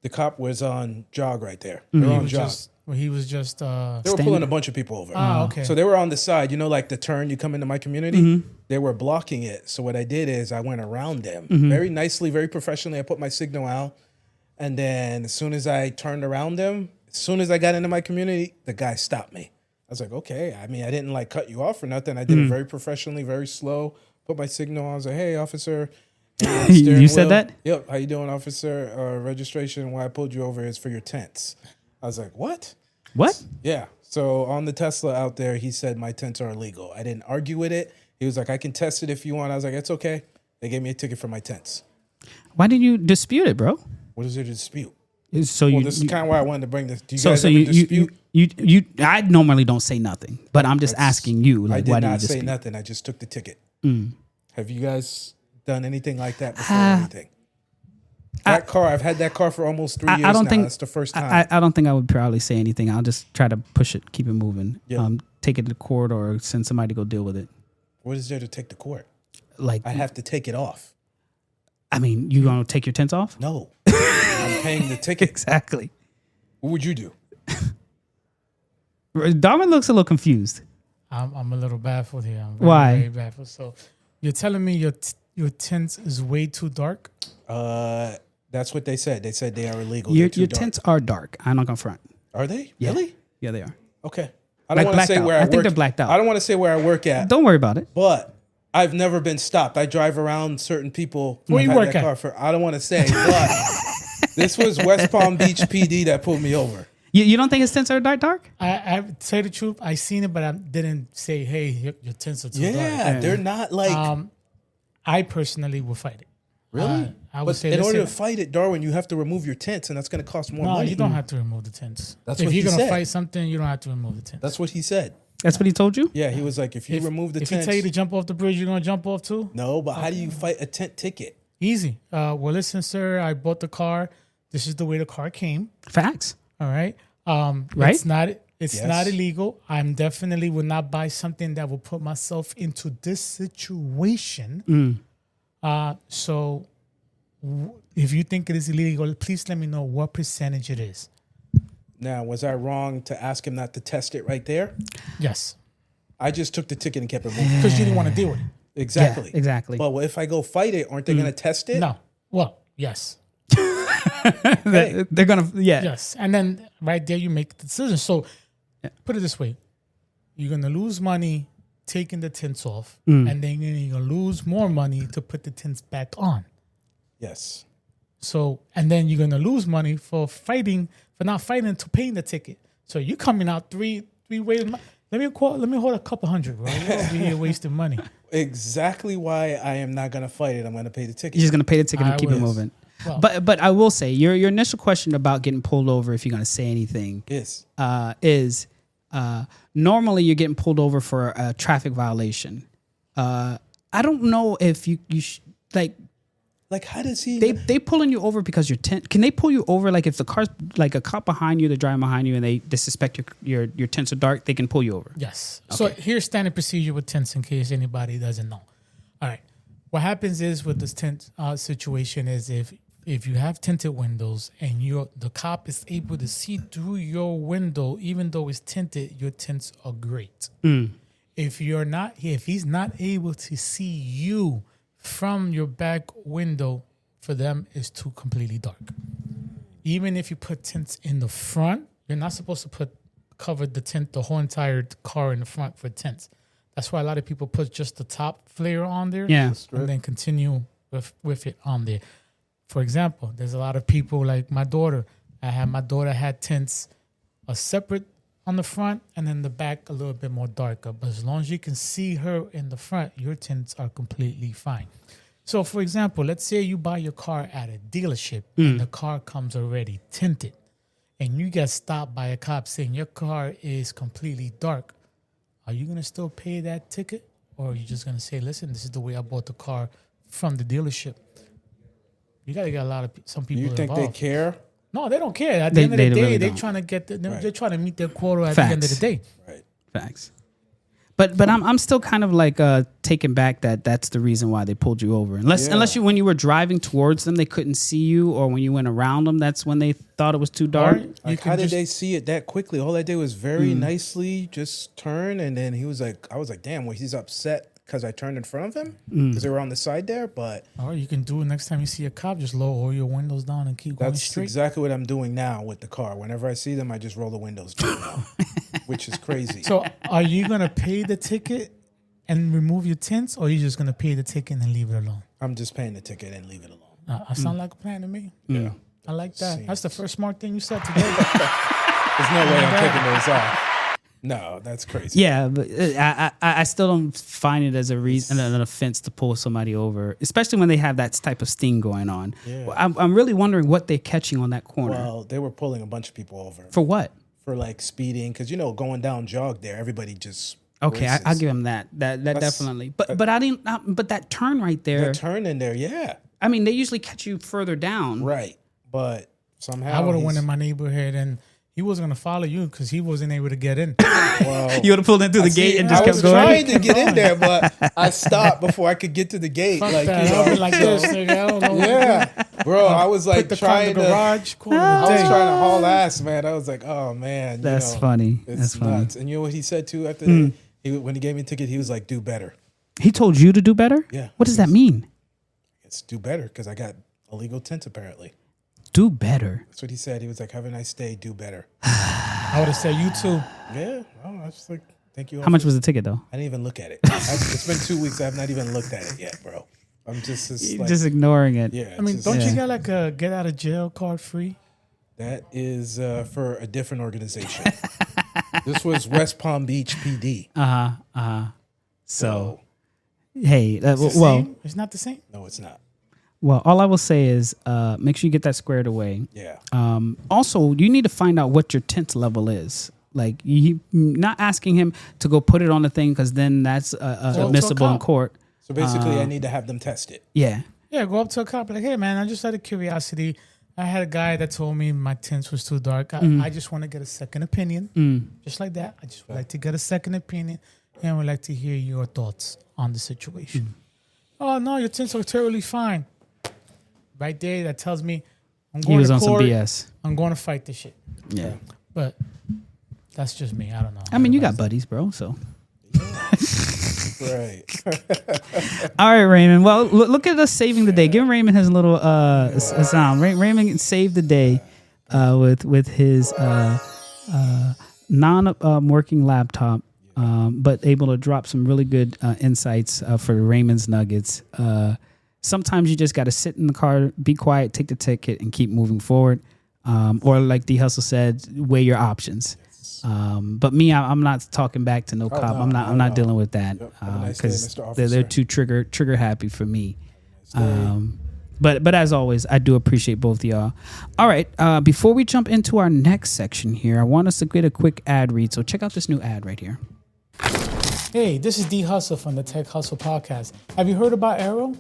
The cop was on jog right there. They were on jog. He was just. They were pulling a bunch of people over. Okay. So they were on the side, you know, like the turn you come into my community. They were blocking it. So what I did is I went around them very nicely, very professionally. I put my signal out. And then as soon as I turned around them, as soon as I got into my community, the guy stopped me. I was like, okay. I mean, I didn't like cut you off or nothing. I did it very professionally, very slow. Put my signal on. I was like, hey, officer. You said that? Yep. How you doing, officer? Registration, why I pulled you over is for your tents. I was like, what? What? Yeah. So on the Tesla out there, he said my tents are illegal. I didn't argue with it. He was like, I can test it if you want. I was like, it's okay. They gave me a ticket for my tents. Why didn't you dispute it, bro? What is there to dispute? So Well, this is kind of why I wanted to bring this. Do you guys ever dispute? you I normally don't say nothing, but I'm just asking you. Like, I why did do you not say dispute? nothing. I just took the ticket. Have you guys done anything like that before? Or anything? That car, I've had that car for almost 3 years I don't now. think That's the first time. I don't think I would probably say anything. I'll just try to push it, keep it moving. Yeah. Take it to court or send somebody to go deal with it. What is there to take to court? like I have to take it off. I mean, you gonna take your tents off? No, I'm paying the ticket. Exactly. What would you do? Darwin looks a little confused. I'm a little baffled here. I'm Why? very baffled. So you're telling me your tent is way too dark? That's what they said. They said they are illegal. Your They're too dark. tents are dark. I'm not gonna front. Are they? Yeah. Really? Yeah, they are. Okay. I Like don't want to blacked say out. where I I think work. they're blacked out. I don't want to say where I work at, Don't worry about it. but I've never been stopped. I drive around certain people. Where you I've had work that at? car for, I don't want to say, but this was West Palm Beach PD that pulled me over. You don't think his tents are dark? I tell you the truth, I seen it, but I didn't say, hey, your tents are too dark. Yeah, they're not like I personally will fight it. really. I would But say in order to listen, fight it, Darwin, you have to remove your tents, and that's going to cost more no, money. you don't have to remove the tents. That's if what you're he gonna said. fight something, you don't have to remove the tents. That's what he said. That's what he told you? Yeah, he was like, if you remove the if tents, he tell you to jump off the bridge, you're gonna jump off too. no. But how do you fight a tent ticket? Easy. Well, listen, sir, I bought the car. This is the way the car came. Facts. All right. Right? It's not. It's Yes. not illegal. I'm definitely would not buy something that will put myself into this situation. So, if you think it is illegal, please let me know what percentage it is. Now, was I wrong to ask him not to test it right there? Yes, I just took the ticket and kept it moving. because you didn't want to deal with it. Exactly. Yeah, exactly. But if I go fight it, aren't they going to test it? No. Well, yes, They're gonna yes, and then right there you make the decision. So, put it this way: you're gonna lose money taking the tints off, and then you're gonna lose more money to put the tints back on. Yes. So, and then you're gonna lose money for not fighting to paying the ticket. So you're coming out three ways. Let me hold a couple hundred, bro. You're over here wasting money. Exactly why I am not going to fight it. I'm going to pay the ticket. You're just gonna pay the ticket I and keep it will. moving. Well- But I will say your initial question about getting pulled over if you're gonna say anything Yes. is normally you're getting pulled over for a traffic violation. I don't know if you Like, how does he? they pulling you over because your tent. Can they pull you over like if the car's like a cop behind you, they're driving behind you, and they suspect your tents are dark, they can pull you over. Yes. So here's standard procedure with tents in case anybody doesn't know. All right. What happens is with this tent situation is if you have tinted windows and the cop is able to see through your window, even though it's tinted, your tints are great. If he's not able to see you from your back window, for them it's too completely dark. Even if you put tints in the front, you're not supposed to cover the whole entire car in the front for tints. That's why a lot of people put just the top flare on there, Yeah. and then continue with it on there. For example, there's a lot of people like my daughter. My daughter had tints separate on the front and then the back a little bit more darker. But as long as you can see her in the front, your tints are completely fine. So, for example, let's say you buy your car at a dealership and the car comes already tinted, and you get stopped by a cop saying your car is completely dark. Are you going to still pay that ticket? Or are you just going to say, listen, this is the way I bought the car from the dealership? You got to get some people You think involved. they care? No, they don't care. At They- the end of the they day, really they're don't. trying to Right. they're trying to meet their quota at the end of the Facts. day. Right. Facts. But I'm still kind of like taken back that that's the reason why they pulled you over. Unless when you were driving towards them, they couldn't see you, or when you went around them, that's when they thought it was too dark. You Like, can how did just- they see it that quickly? All I did was very nicely just turn, and then I was like, damn, well, he's upset because I turned in front of him because they were on the side there. But Or you can do it next time you see a cop, just lower all your windows down and keep going that's straight. exactly what I'm doing now with the car. Whenever I see them, I just roll the windows down now, which is crazy. So are you going to pay the ticket and remove your tints, or are you just going to pay the ticket and leave it alone? I'm just paying the ticket and leave it alone. I sound like a plan to me. Yeah. I like that. Seems- That's the first smart thing you said today. There's no way I'm taking those off. No, that's crazy. Yeah, but I still don't find it as a reason, an offense to pull somebody over, especially when they have that type of sting going on. Yeah. I'm really wondering what they're catching on that corner. Well, they were pulling a bunch of people over For what? for like speeding because going down jog there, everybody just Okay, races. I'll give him that. That definitely. But I didn't. But that turn right there. The turn in there, yeah, I mean, they usually catch you further down. right. But somehow I would have went in my neighborhood and he wasn't going to follow you because he wasn't able to get in. Well, You would have pulled into the gate and just I kept was going. trying to get in there, but I stopped before I could get to the gate. Fuck Like, that. you know, I'll be like this, nigga. I don't know. yeah, bro. I was like Put the car in trying the to. garage. Call it a I was day. trying to haul ass, man. I was like, oh man, That's you know, funny. It's That's funny. nuts. And you know what he said too after that? When he gave me a ticket, he was like, "Do better." He told you to do better? Yeah. What does that mean? It's do better because I got illegal tints apparently. Do better. That's what he said. He was like, "Have a nice day. Do better." I would have said you too. Yeah. Oh, I was just like, thank you. How much was the ticket though? I didn't even look at it. It's been 2 weeks. I have not even looked at it yet, bro. I'm just like, Just ignoring it. yeah. I mean, it's don't just- you get like a get out of jail card free? That is for a different organization. This was West Palm Beach PD. So, hey, It's the same? It's not the same. No, it's not. well, all I will say is make sure you get that squared away. Yeah. Also, you need to find out what your tint level is. Like, you not asking him to go put it on the thing because then that's admissible in cop. court. So basically, I need to have them test it. Yeah. Yeah, go up to a cop like, hey man, I just out of curiosity, I had a guy that told me my tints was too dark. I just want to get a second opinion, just like that. I just would like to get a second opinion, and would like to hear your thoughts on the situation. Oh no, your tints are totally fine. Right there, that tells me I'm going He was to on some court. BS. I'm going to fight this shit. Yeah. But that's just me. I don't know. I mean, you got buddies, bro. So, Right. all right, Raymond. Well, look at us saving the day. Give Raymond his little sound. Raymond saved the day with his non-working laptop, but able to drop some really good insights for Raymond's Nuggets. Sometimes you just got to sit in the car, be quiet, take the ticket, and keep moving forward. Or like D Hustle said, weigh your options. But me, I'm not talking back to no cop. no, I'm not dealing with that Yep. Have a nice day, because Mr. they're Officer. too trigger happy for me. But as always, I do appreciate both of y'all. All right, before we jump into our next section here, I want us to get a quick ad read. So check out this new ad right here. Hey, this is D Hustle from the Tech Hustle Podcast. Have you heard about Arrow?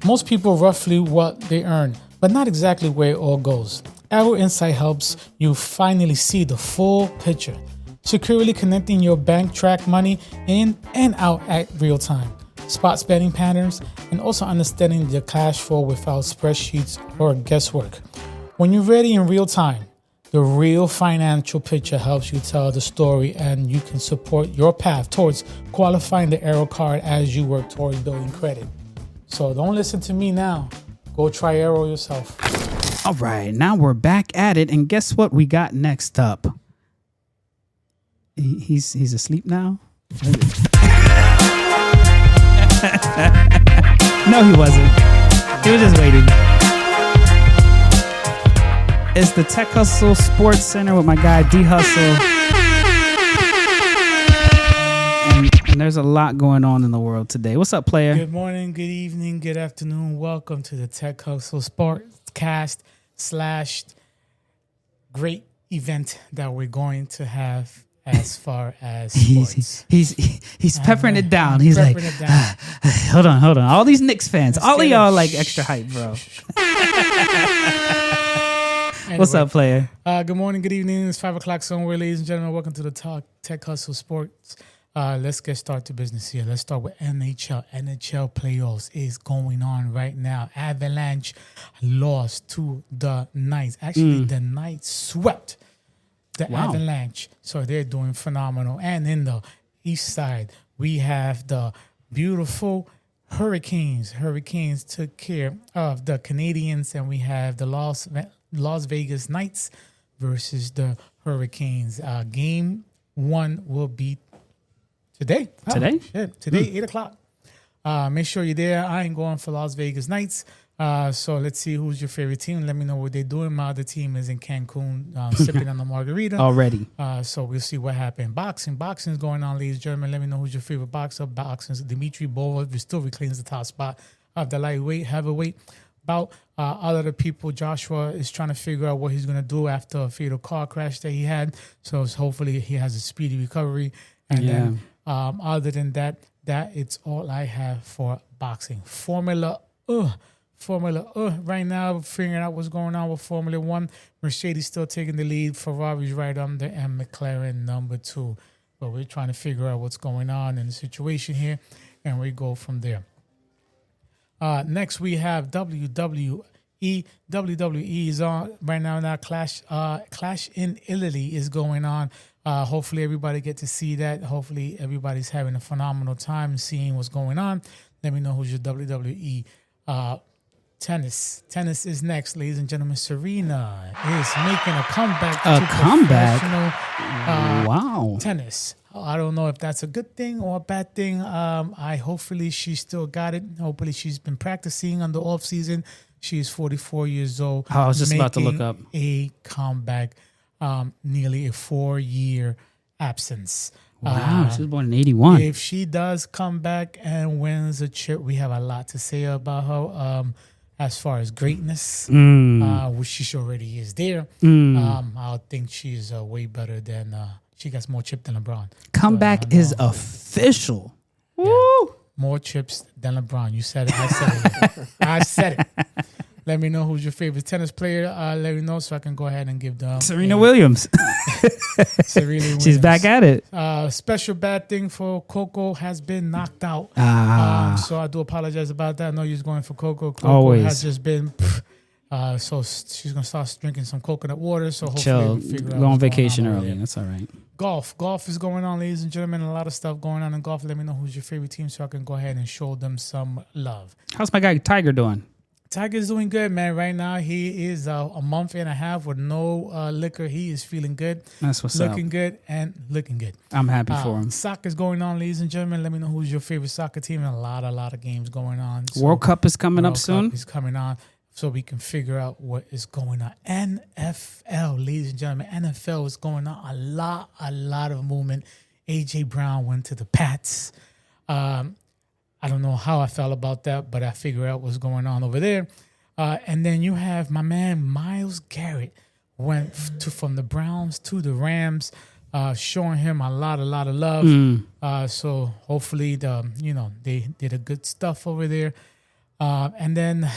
Most people roughly what they earn, but not exactly where it all goes. Arrow Insight helps you finally see the full picture, securely connecting your bank track money in and out at real time, spot spending patterns, and also understanding the cash flow without spreadsheets or guesswork. When you're ready in real time, the real financial picture helps you tell the story, and you can support your path towards qualifying the Arrow card as you work towards building credit. So don't listen to me now. Go try Arrow yourself. All right, now we're back at it, and guess what we got next up? He's asleep now. No, he wasn't. He was just waiting. It's the Tech Hustle Sports Center with my guy D Hustle. And there's a lot going on in the world today. What's up, player? Good morning, good evening, good afternoon. Welcome to the Tech Hustle Sportscast / great event that we're going to have as far as sports. He's peppering it down. He's like, Peppering it down. hold on. All these Knicks fans, Let's all of get y'all it. like extra hype, bro. What's Anyway, up, player? Good morning, good evening. It's 5 o'clock somewhere, ladies and gentlemen. Welcome to the Tech Hustle Sports. Let's get started to business here. Let's start with NHL. NHL playoffs is going on right now. Avalanche lost to the Knights. Actually, the Knights swept the Avalanche. So they're doing phenomenal. And in the east side, we have the beautiful Hurricanes. Hurricanes took care of the Canadians, and we have the Las Vegas Knights versus the Hurricanes. Game 1 will be today. Today? Shit. Today, 8 o'clock. Make sure you're there. I ain't going for Las Vegas Knights. So let's see who's your favorite team. Let me know what they're doing. My other team is in Cancun sipping on the margarita. Already. So we'll see what happenens. Boxing's going on, ladies and gentlemen. Let me know who's your favorite boxer. Boxing's Dmitry Bivol still reclaims the top spot of the lightweight, heavyweight bout. Other the people, Joshua is trying to figure out what he's going to do after a fatal car crash that he had. So hopefully he has a speedy recovery. And then other than that, it's all I have for boxing. Formula Formula right now, figuring out what's going on with Formula One. Mercedes still taking the lead. Ferrari's right under, and McLaren number 2. But we're trying to figure out what's going on in the situation here, and we go from there. Next, we have WWE. WWE is on right now. Now, Clash in Italy is going on. Hopefully, everybody get to see that. Hopefully, everybody's having a phenomenal time seeing what's going on. Let me know who's your WWE. Tennis is next, ladies and gentlemen. Serena is making a comeback. Wow. Tennis. I don't know if that's a good thing or a bad thing. Hopefully she still got it. Hopefully she's been practicing on the off season. She is 44 years old. I was just about to look up a comeback. Nearly a 4-year absence. Wow, she was born in 81. If she does come back and wins a chip, we have a lot to say about her. As far as greatness, which she already is there, I think she's way better than. She gets more chips than LeBron. Comeback is official. Yeah. Woo! More chips than LeBron. You said it. I said it. I said it. Let me know who's your favorite tennis player. Let me know so I can go ahead and give them. Serena Williams. Serena Williams. She's back at it. Special bad thing for Coco has been knocked out. So I do apologize about that. I know you're going for Coco. Coco Always. has just been. So she's going to start drinking some coconut water. So hopefully Chill. we'll figure out Go on what's vacation going on early. That's all right. Golf is going on, ladies and gentlemen. A lot of stuff going on in golf. Let me know who's your favorite team so I can go ahead and show them some love. How's my guy Tiger doing? Tiger's doing good, man. Right now, he is a month and a half with no liquor. He is feeling good. That's what's up. Looking good and looking good. I'm happy for him. Soccer's going on, ladies and gentlemen. Let me know who's your favorite soccer team. And a lot of games going on. So World Cup is coming up soon. World Cup is coming on, so we can figure out what is going on. NFL, ladies and gentlemen. NFL is going on. A lot of movement. A.J. Brown went to the Pats. I don't know how I felt about that, but I figured out what's going on over there. And then you have my man Myles Garrett went from the Browns to the Rams, showing him a lot of love. So hopefully they did a good stuff over there. And then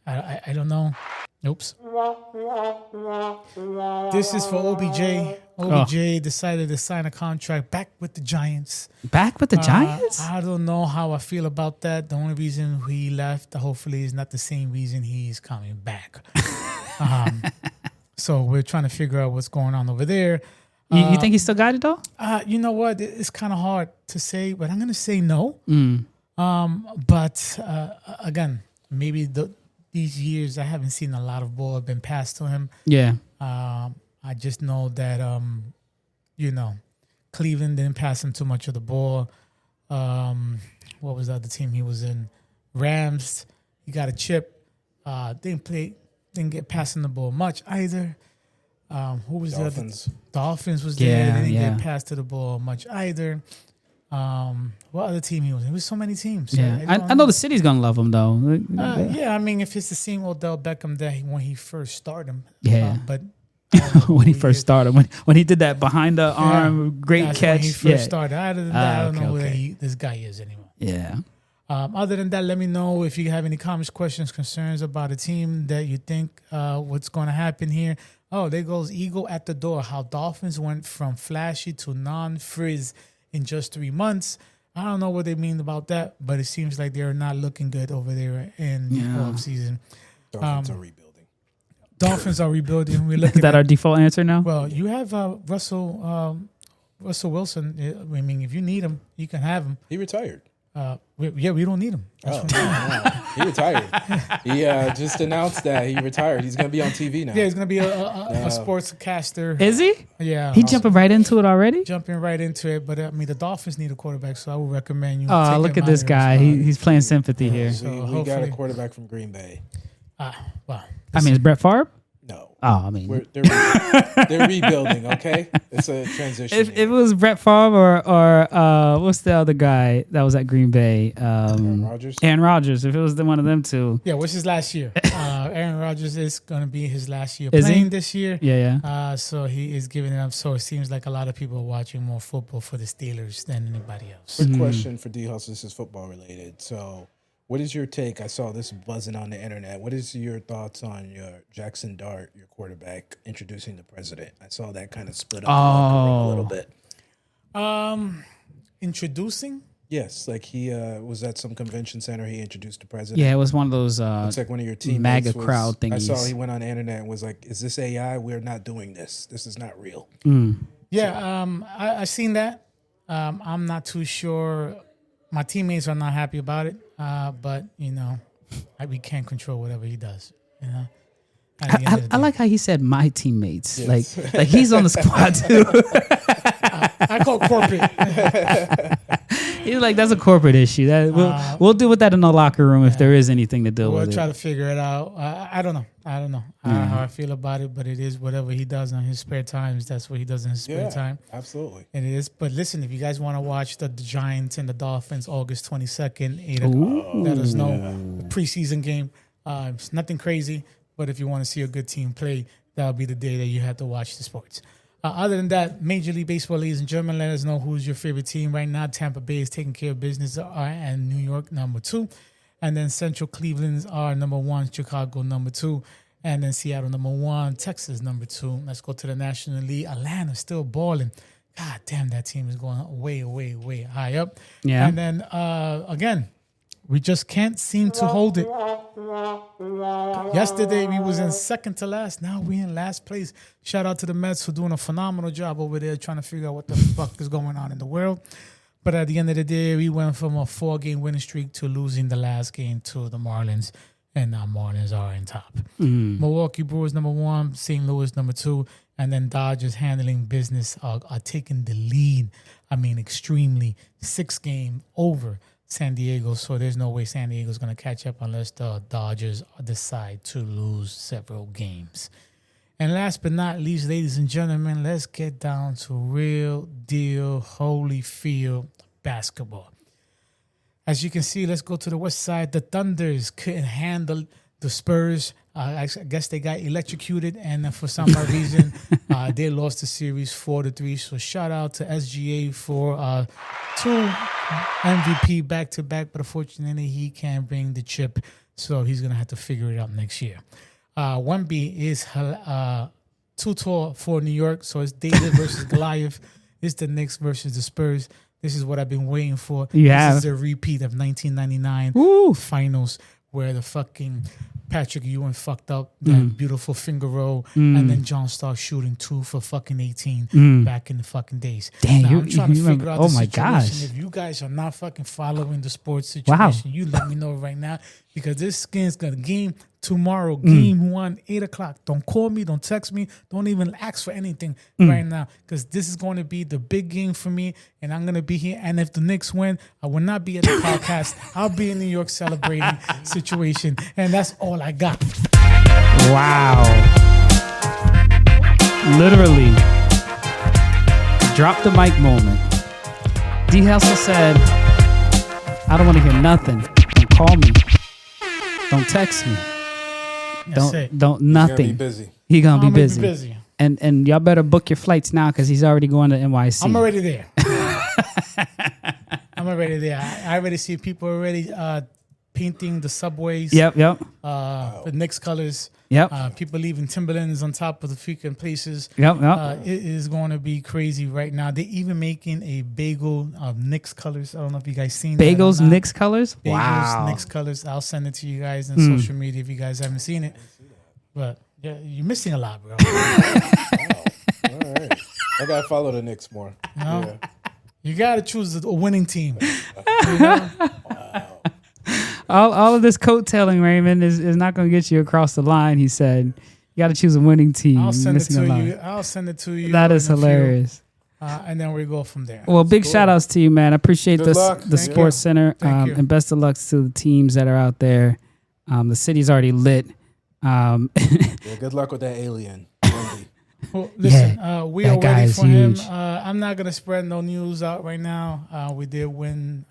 I don't know. Oops. This is for OBJ. OBJ decided to sign a contract back with the Giants. Back with the Giants? I don't know how I feel about that. The only reason he left, hopefully, is not the same reason he's coming back. So we're trying to figure out what's going on over there. You think he still got it, though? You know what? It's kind of hard to say, but I'm going to say no. But again, maybe these years I haven't seen a lot of ball have been passed to him. Yeah. I just know that, Cleveland didn't pass him too much of the ball. What was the other team he was in? Rams. He got a chip. Didn't get passing the ball much either. Who was Dolphins. the other? Dolphins was there. Yeah, They didn't get passed to the ball much either. What other team he was in? There was so many teams. Yeah. I know the city's going to love him, though. Yeah, I mean, if it's the same Odell Beckham that when he first started him. Yeah. But when he first started, when he did that behind the arm, great that's catch. When he first started. Other than that, I don't know okay. who this guy is anymore. Yeah. Other than that, let me know if you have any comments, questions, concerns about a team that you think what's going to happen here. Oh, there goes Eagle at the door. How Dolphins went from flashy to non-frizz in just 3 months. I don't know what they mean about that, but it seems like they're not looking good over there in the offseason. Dolphins are rebuilding. Dolphins are rebuilding. We're looking Is that our default answer now? Well, you have Russell Wilson. I mean, if you need him, you can have him. He retired. We don't need him. He retired. He just announced that he retired. He's going to be on TV now. Yeah, he's going to be a sportscaster. Is he? Yeah. He jumping right into it already? Jumping right into it. But, I mean, the Dolphins need a quarterback, so I would recommend you. Oh, look at this guy. He's playing sympathy here. So we got a quarterback from Green Bay. Wow. I mean, is Brett Favre? No. Oh, I mean. They're rebuilding, okay? It's a transition. Uh, If it was Brett Favre or what's the other guy that was at Green Bay? Aaron Rodgers? Aaron Rodgers. If it was one of them two. Yeah, what's his last year? Aaron Rodgers is going to be his last year Is he? playing this year. Yeah. So he is giving it up. So it seems like a lot of people are watching more football for the Steelers than anybody else. Quick question for D Hustle. This is football related. So What is your take? I saw this buzzing on the internet. What is your thoughts on your Jackson Dart, your quarterback, introducing the president? I saw that kind of split up the locker room a little bit. Introducing? Yes, like he was at some convention center. He introduced the president. Yeah, it was one of those It's like one of your teammates MAGA was, crowd thingies. I saw he went on the internet and was like, "Is this AI? We're not doing this. This is not real." Yeah, I seen that. I'm not too sure. My teammates are not happy about it, but we can't control whatever he does. I like how he said my teammates. Yes. Like he's on the squad too. I call corporate. He's like, that's a corporate issue. That we'll deal with that in the locker room if there is anything to deal with. We'll try to figure it out. I don't know. I don't know how I feel about it, but it is whatever he does on his spare times. That's what he does in his spare time. Absolutely. And it is. But listen, if you guys want to watch the Giants and the Dolphins, August 22nd, 8 o'clock, let us know. The preseason game. It's nothing crazy, but if you want to see a good team play, that'll be the day that you have to watch the sports. Other than that, Major League Baseball, ladies and gentlemen, let us know who's your favorite team right now. Tampa Bay is taking care of business, and New York, number 2. And then Central Cleveland's are number 1, Chicago, number 2. And then Seattle, number 1, Texas, number 2. Let's go to the National League. Atlanta still balling. God damn, that team is going way, way, way high up. Yeah. And then, again, we just can't seem to hold it. Yesterday, we was in second to last. Now we in last place. Shout out to the Mets for doing a phenomenal job over there trying to figure out what the fuck is going on in the world. But at the end of the day, we went from a 4-game winning streak to losing the last game to the Marlins. And now Marlins are in top. Milwaukee Brewers, number 1. St. Louis, number 2. And then Dodgers handling business are taking the lead. I mean, extremely. 6-game over San Diego, so there's no way San Diego's going to catch up unless the Dodgers decide to lose several games. And last but not least, ladies and gentlemen, let's get down to real deal Holyfield basketball. As you can see, let's go to the west side. The Thunders couldn't handle the Spurs. I guess they got electrocuted, and for some reason, they lost the series 4-3. So shout out to SGA for 2 MVP back-to-back, but unfortunately, he can't bring the chip, so he's going to have to figure it out next year. 1B is too tall for New York, so it's David versus Goliath. It's the Knicks versus the Spurs. This is what I've been waiting for. This is a repeat of 1999 finals, where the fucking Patrick Ewing fucked up that beautiful finger roll, and then John started shooting 2 for fucking 18 back in the fucking days. Damn, now, I'm trying to figure out the situation. Gosh. If you guys are not fucking following the sports situation, you let me know right now, because this skin's gonna game tomorrow, game 1, 8 o'clock. Don't call me, don't text me, don't even ask for anything right now, because this is going to be the big game for me, and I'm going to be here. And if the Knicks win, I will not be at the podcast. I'll be in New York celebrating situation, and that's all I got. Wow. Literally. Drop the mic moment. D. Hessel said, I don't want to hear nothing. Don't call me. Don't text me. Don't nothing. He gonna be busy. And y'all better book your flights now, because he's already going to NYC. I'm already there. I already see people already painting the subways. Yep. The Knicks colors. Yep. People leaving Timberlands on top of the freaking places. Yep. It is going to be crazy right now. They're even making a bagel of Knicks colors. I don't know if you guys seen bagels, that. Knicks colors. Bagels, wow. Knicks colors. I'll send it to you guys on social media if you guys haven't seen it. But yeah, you're missing a lot, bro. All right. I gotta follow the Knicks more. You gotta choose a winning team. All of this coattailing, Raymond, is not going to get you across the line. He said, "You got to choose a winning team." I'll send it to you. That is hilarious. And then we go from there. Well, big shout outs to you, man. I appreciate the Sports Center, and best of luck to the teams that are out there. The city's already lit. Good luck with that alien. Well, listen, we are ready for him. I'm not going to spread no news out right now. We did win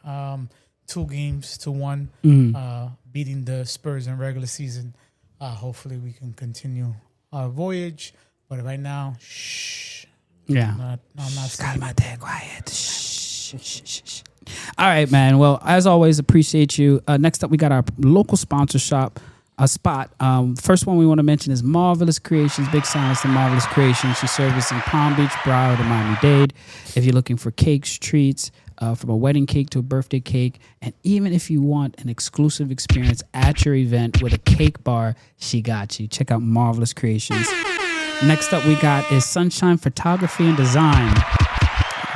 2-1, beating the Spurs in regular season. Hopefully we can continue our voyage. But right now, shh. Yeah. I'm not saying about that. Quiet. Shh. All right, man. Well, as always, appreciate you. Next up, we got our local sponsor shop. A spot. First one we want to mention is Marvelous Creations. Big shout out to Marvelous Creations. She serves in Palm Beach, Broward, and Miami-Dade. If you're looking for cakes, treats, from a wedding cake to a birthday cake, and even if you want an exclusive experience at your event with a cake bar, she got you. Check out Marvelous Creations. Next up we got is Sunshine Photography and Design.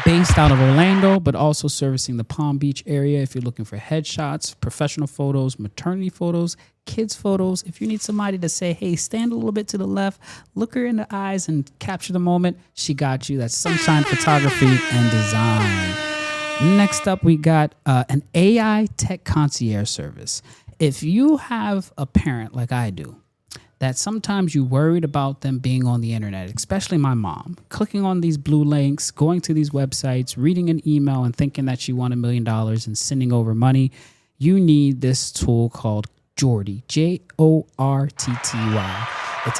Based out of Orlando, but also servicing the Palm Beach area. If you're looking for headshots, professional photos, maternity photos, kids photos, if you need somebody to say, hey, stand a little bit to the left, look her in the eyes and capture the moment, she got you. That's Sunshine Photography and Design. Next up, we got an AI tech concierge service. If you have a parent like I do, that sometimes you worried about them being on the internet, especially my mom, clicking on these blue links, going to these websites, reading an email and thinking that she won $1 million and sending over money, you need this tool called Jorty, Jortty. It's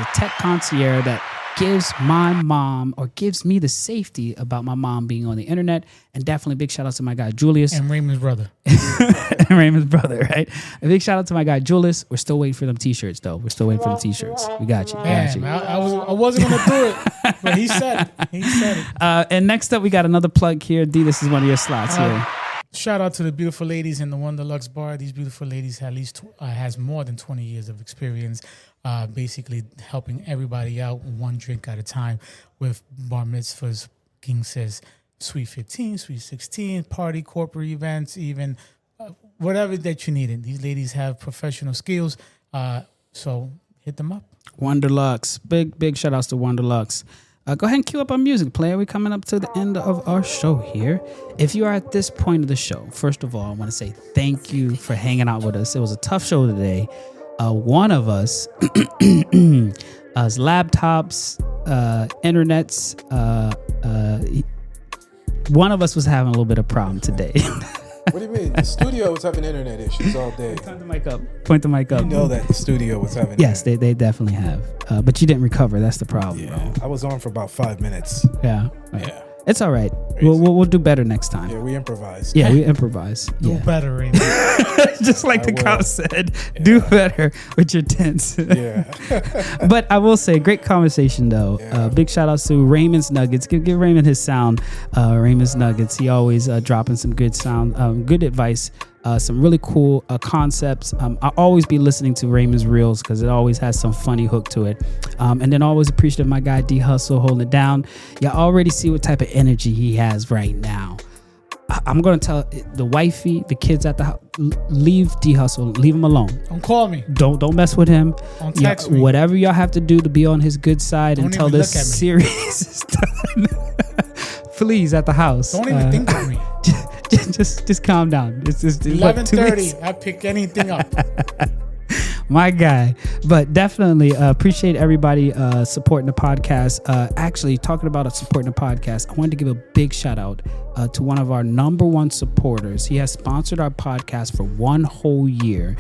a tech concierge that gives my mom or gives me the safety about my mom being on the internet. And definitely big shout out to my guy, Julius. And Raymond's brother. And Raymond's brother, right? A big shout out to my guy, Julius. We're still waiting for them t-shirts, though. We're still waiting for them t-shirts. We got you. Man, I wasn't going to do it, but he said it. He said it. And next up, we got another plug here. D, this is one of your slots here. Shout out to the beautiful ladies in the Wonderlux bar. These beautiful ladies has more than 20 years of experience, basically helping everybody out one drink at a time with bar mitzvahs, king says, sweet 15, sweet 16, party, corporate events, even whatever that you need. These ladies have professional skills, so hit them up. Wonderlux. Big shout outs to Wonderlux. Go ahead and cue up our music player. We're coming up to the end of our show here. If you are at this point of the show, first of all, I want to say thank you for hanging out with us. It was a tough show today. One of us, laptops, internets, one of us was having a little bit of problem today. What do you mean? The studio was having internet issues all day. Point the mic up. Point the mic up. You know that the studio was having Yes, they definitely have. But you didn't recover. That's the problem. Yeah, bro. I was on for about 5 minutes. Yeah. Yeah. It's all right. We'll do better next time. Yeah, we improvised. Yeah, we improvise. Do Yeah. better, Raymond. Just like the will. cop said, do better with your tents. Yeah. But I will say, great conversation though. Yeah. Big shout outs to Raymond's Nuggets. Give Raymond his sound. Raymond's Nuggets. He always dropping some good sound, good advice. Some really cool concepts. I'll always be listening to Raymond's Reels because it always has some funny hook to it. And then always appreciative my guy D Hustle holding it down. Y'all already see what type of energy he has right now. I'm going to tell the wifey, the kids at the house, leave D Hustle, leave him alone. Don't call me. Don't mess with him. Don't text me. Whatever y'all have to do to be on his good side Don't until even this look at me. series is done. Please, at the house. Don't even think of me. Just calm down. It's 11:30. I pick anything up. My guy. But definitely appreciate everybody supporting the podcast. Actually, talking about supporting the podcast, I wanted to give a big shout out to one of our number one supporters. He has sponsored our podcast for 1 whole year.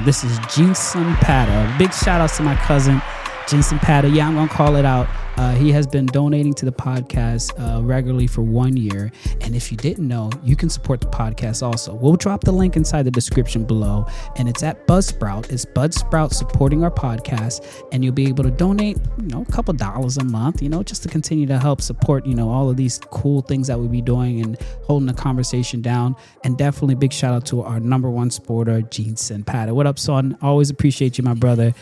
This is Jinsun Pata. Big shout outs to my cousin, Jinsun Pata. Yeah, I'm going to call it out. He has been donating to the podcast regularly for 1 year. And if you didn't know, you can support the podcast also. We'll drop the link inside the description below. And it's at Buzzsprout. It's Buzzsprout supporting our podcast. And you'll be able to donate, a couple dollars a month, just to continue to help support, all of these cool things that we'll be doing and holding the conversation down. And definitely big shout out to our number one supporter, Jinsun Pata. What up, son? Always appreciate you, my brother.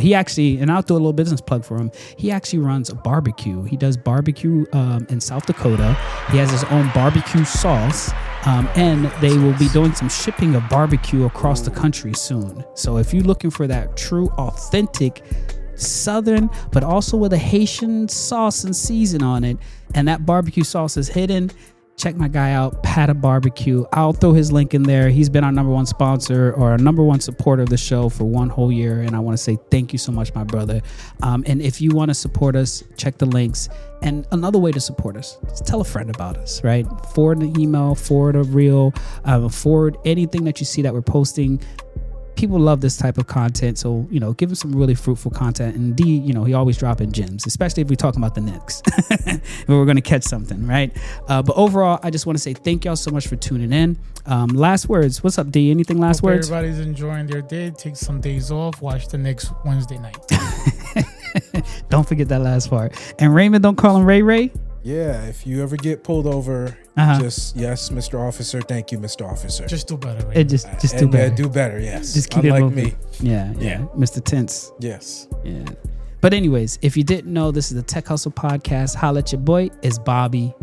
He actually, and I'll do a little business plug for him. He actually runs a barbecue. He does barbecue in South Dakota. He has his own barbecue sauce, and they will be doing some shipping of barbecue across the country soon. So if you're looking for that true, authentic Southern, but also with a Haitian sauce and season on it, and that barbecue sauce is hidden, check my guy out, Pata Barbecue. I'll throw his link in there. He's been our number one sponsor or our number one supporter of the show for 1 whole year. And I want to say thank you so much, my brother. And if you want to support us, check the links. And another way to support us is tell a friend about us, right? Forward an email, forward a reel, forward anything that you see that we're posting. people love this type of content. So, give him some really fruitful content. And D, he always dropping gems, especially if we're talking about the Knicks. If we're going to catch something, right? But overall, I just want to say thank y'all so much for tuning in. Last words. What's up, D? Anything last Hope words? Everybody's enjoying their day. Take some days off. Watch the Knicks Wednesday night. Don't forget that last part. And Raymond, don't call him Ray Ray. Yeah, if you ever get pulled over, just yes, Mr. Officer. Thank you, Mr. Officer. Just do better. It just do better. Do better. Yes. Just keep Unlike it moving. me. Yeah, Mr. Tense. Yes. Yeah. But anyways, if you didn't know, this is the Tech Hustle Podcast. Holla at your boy. It's Bobby.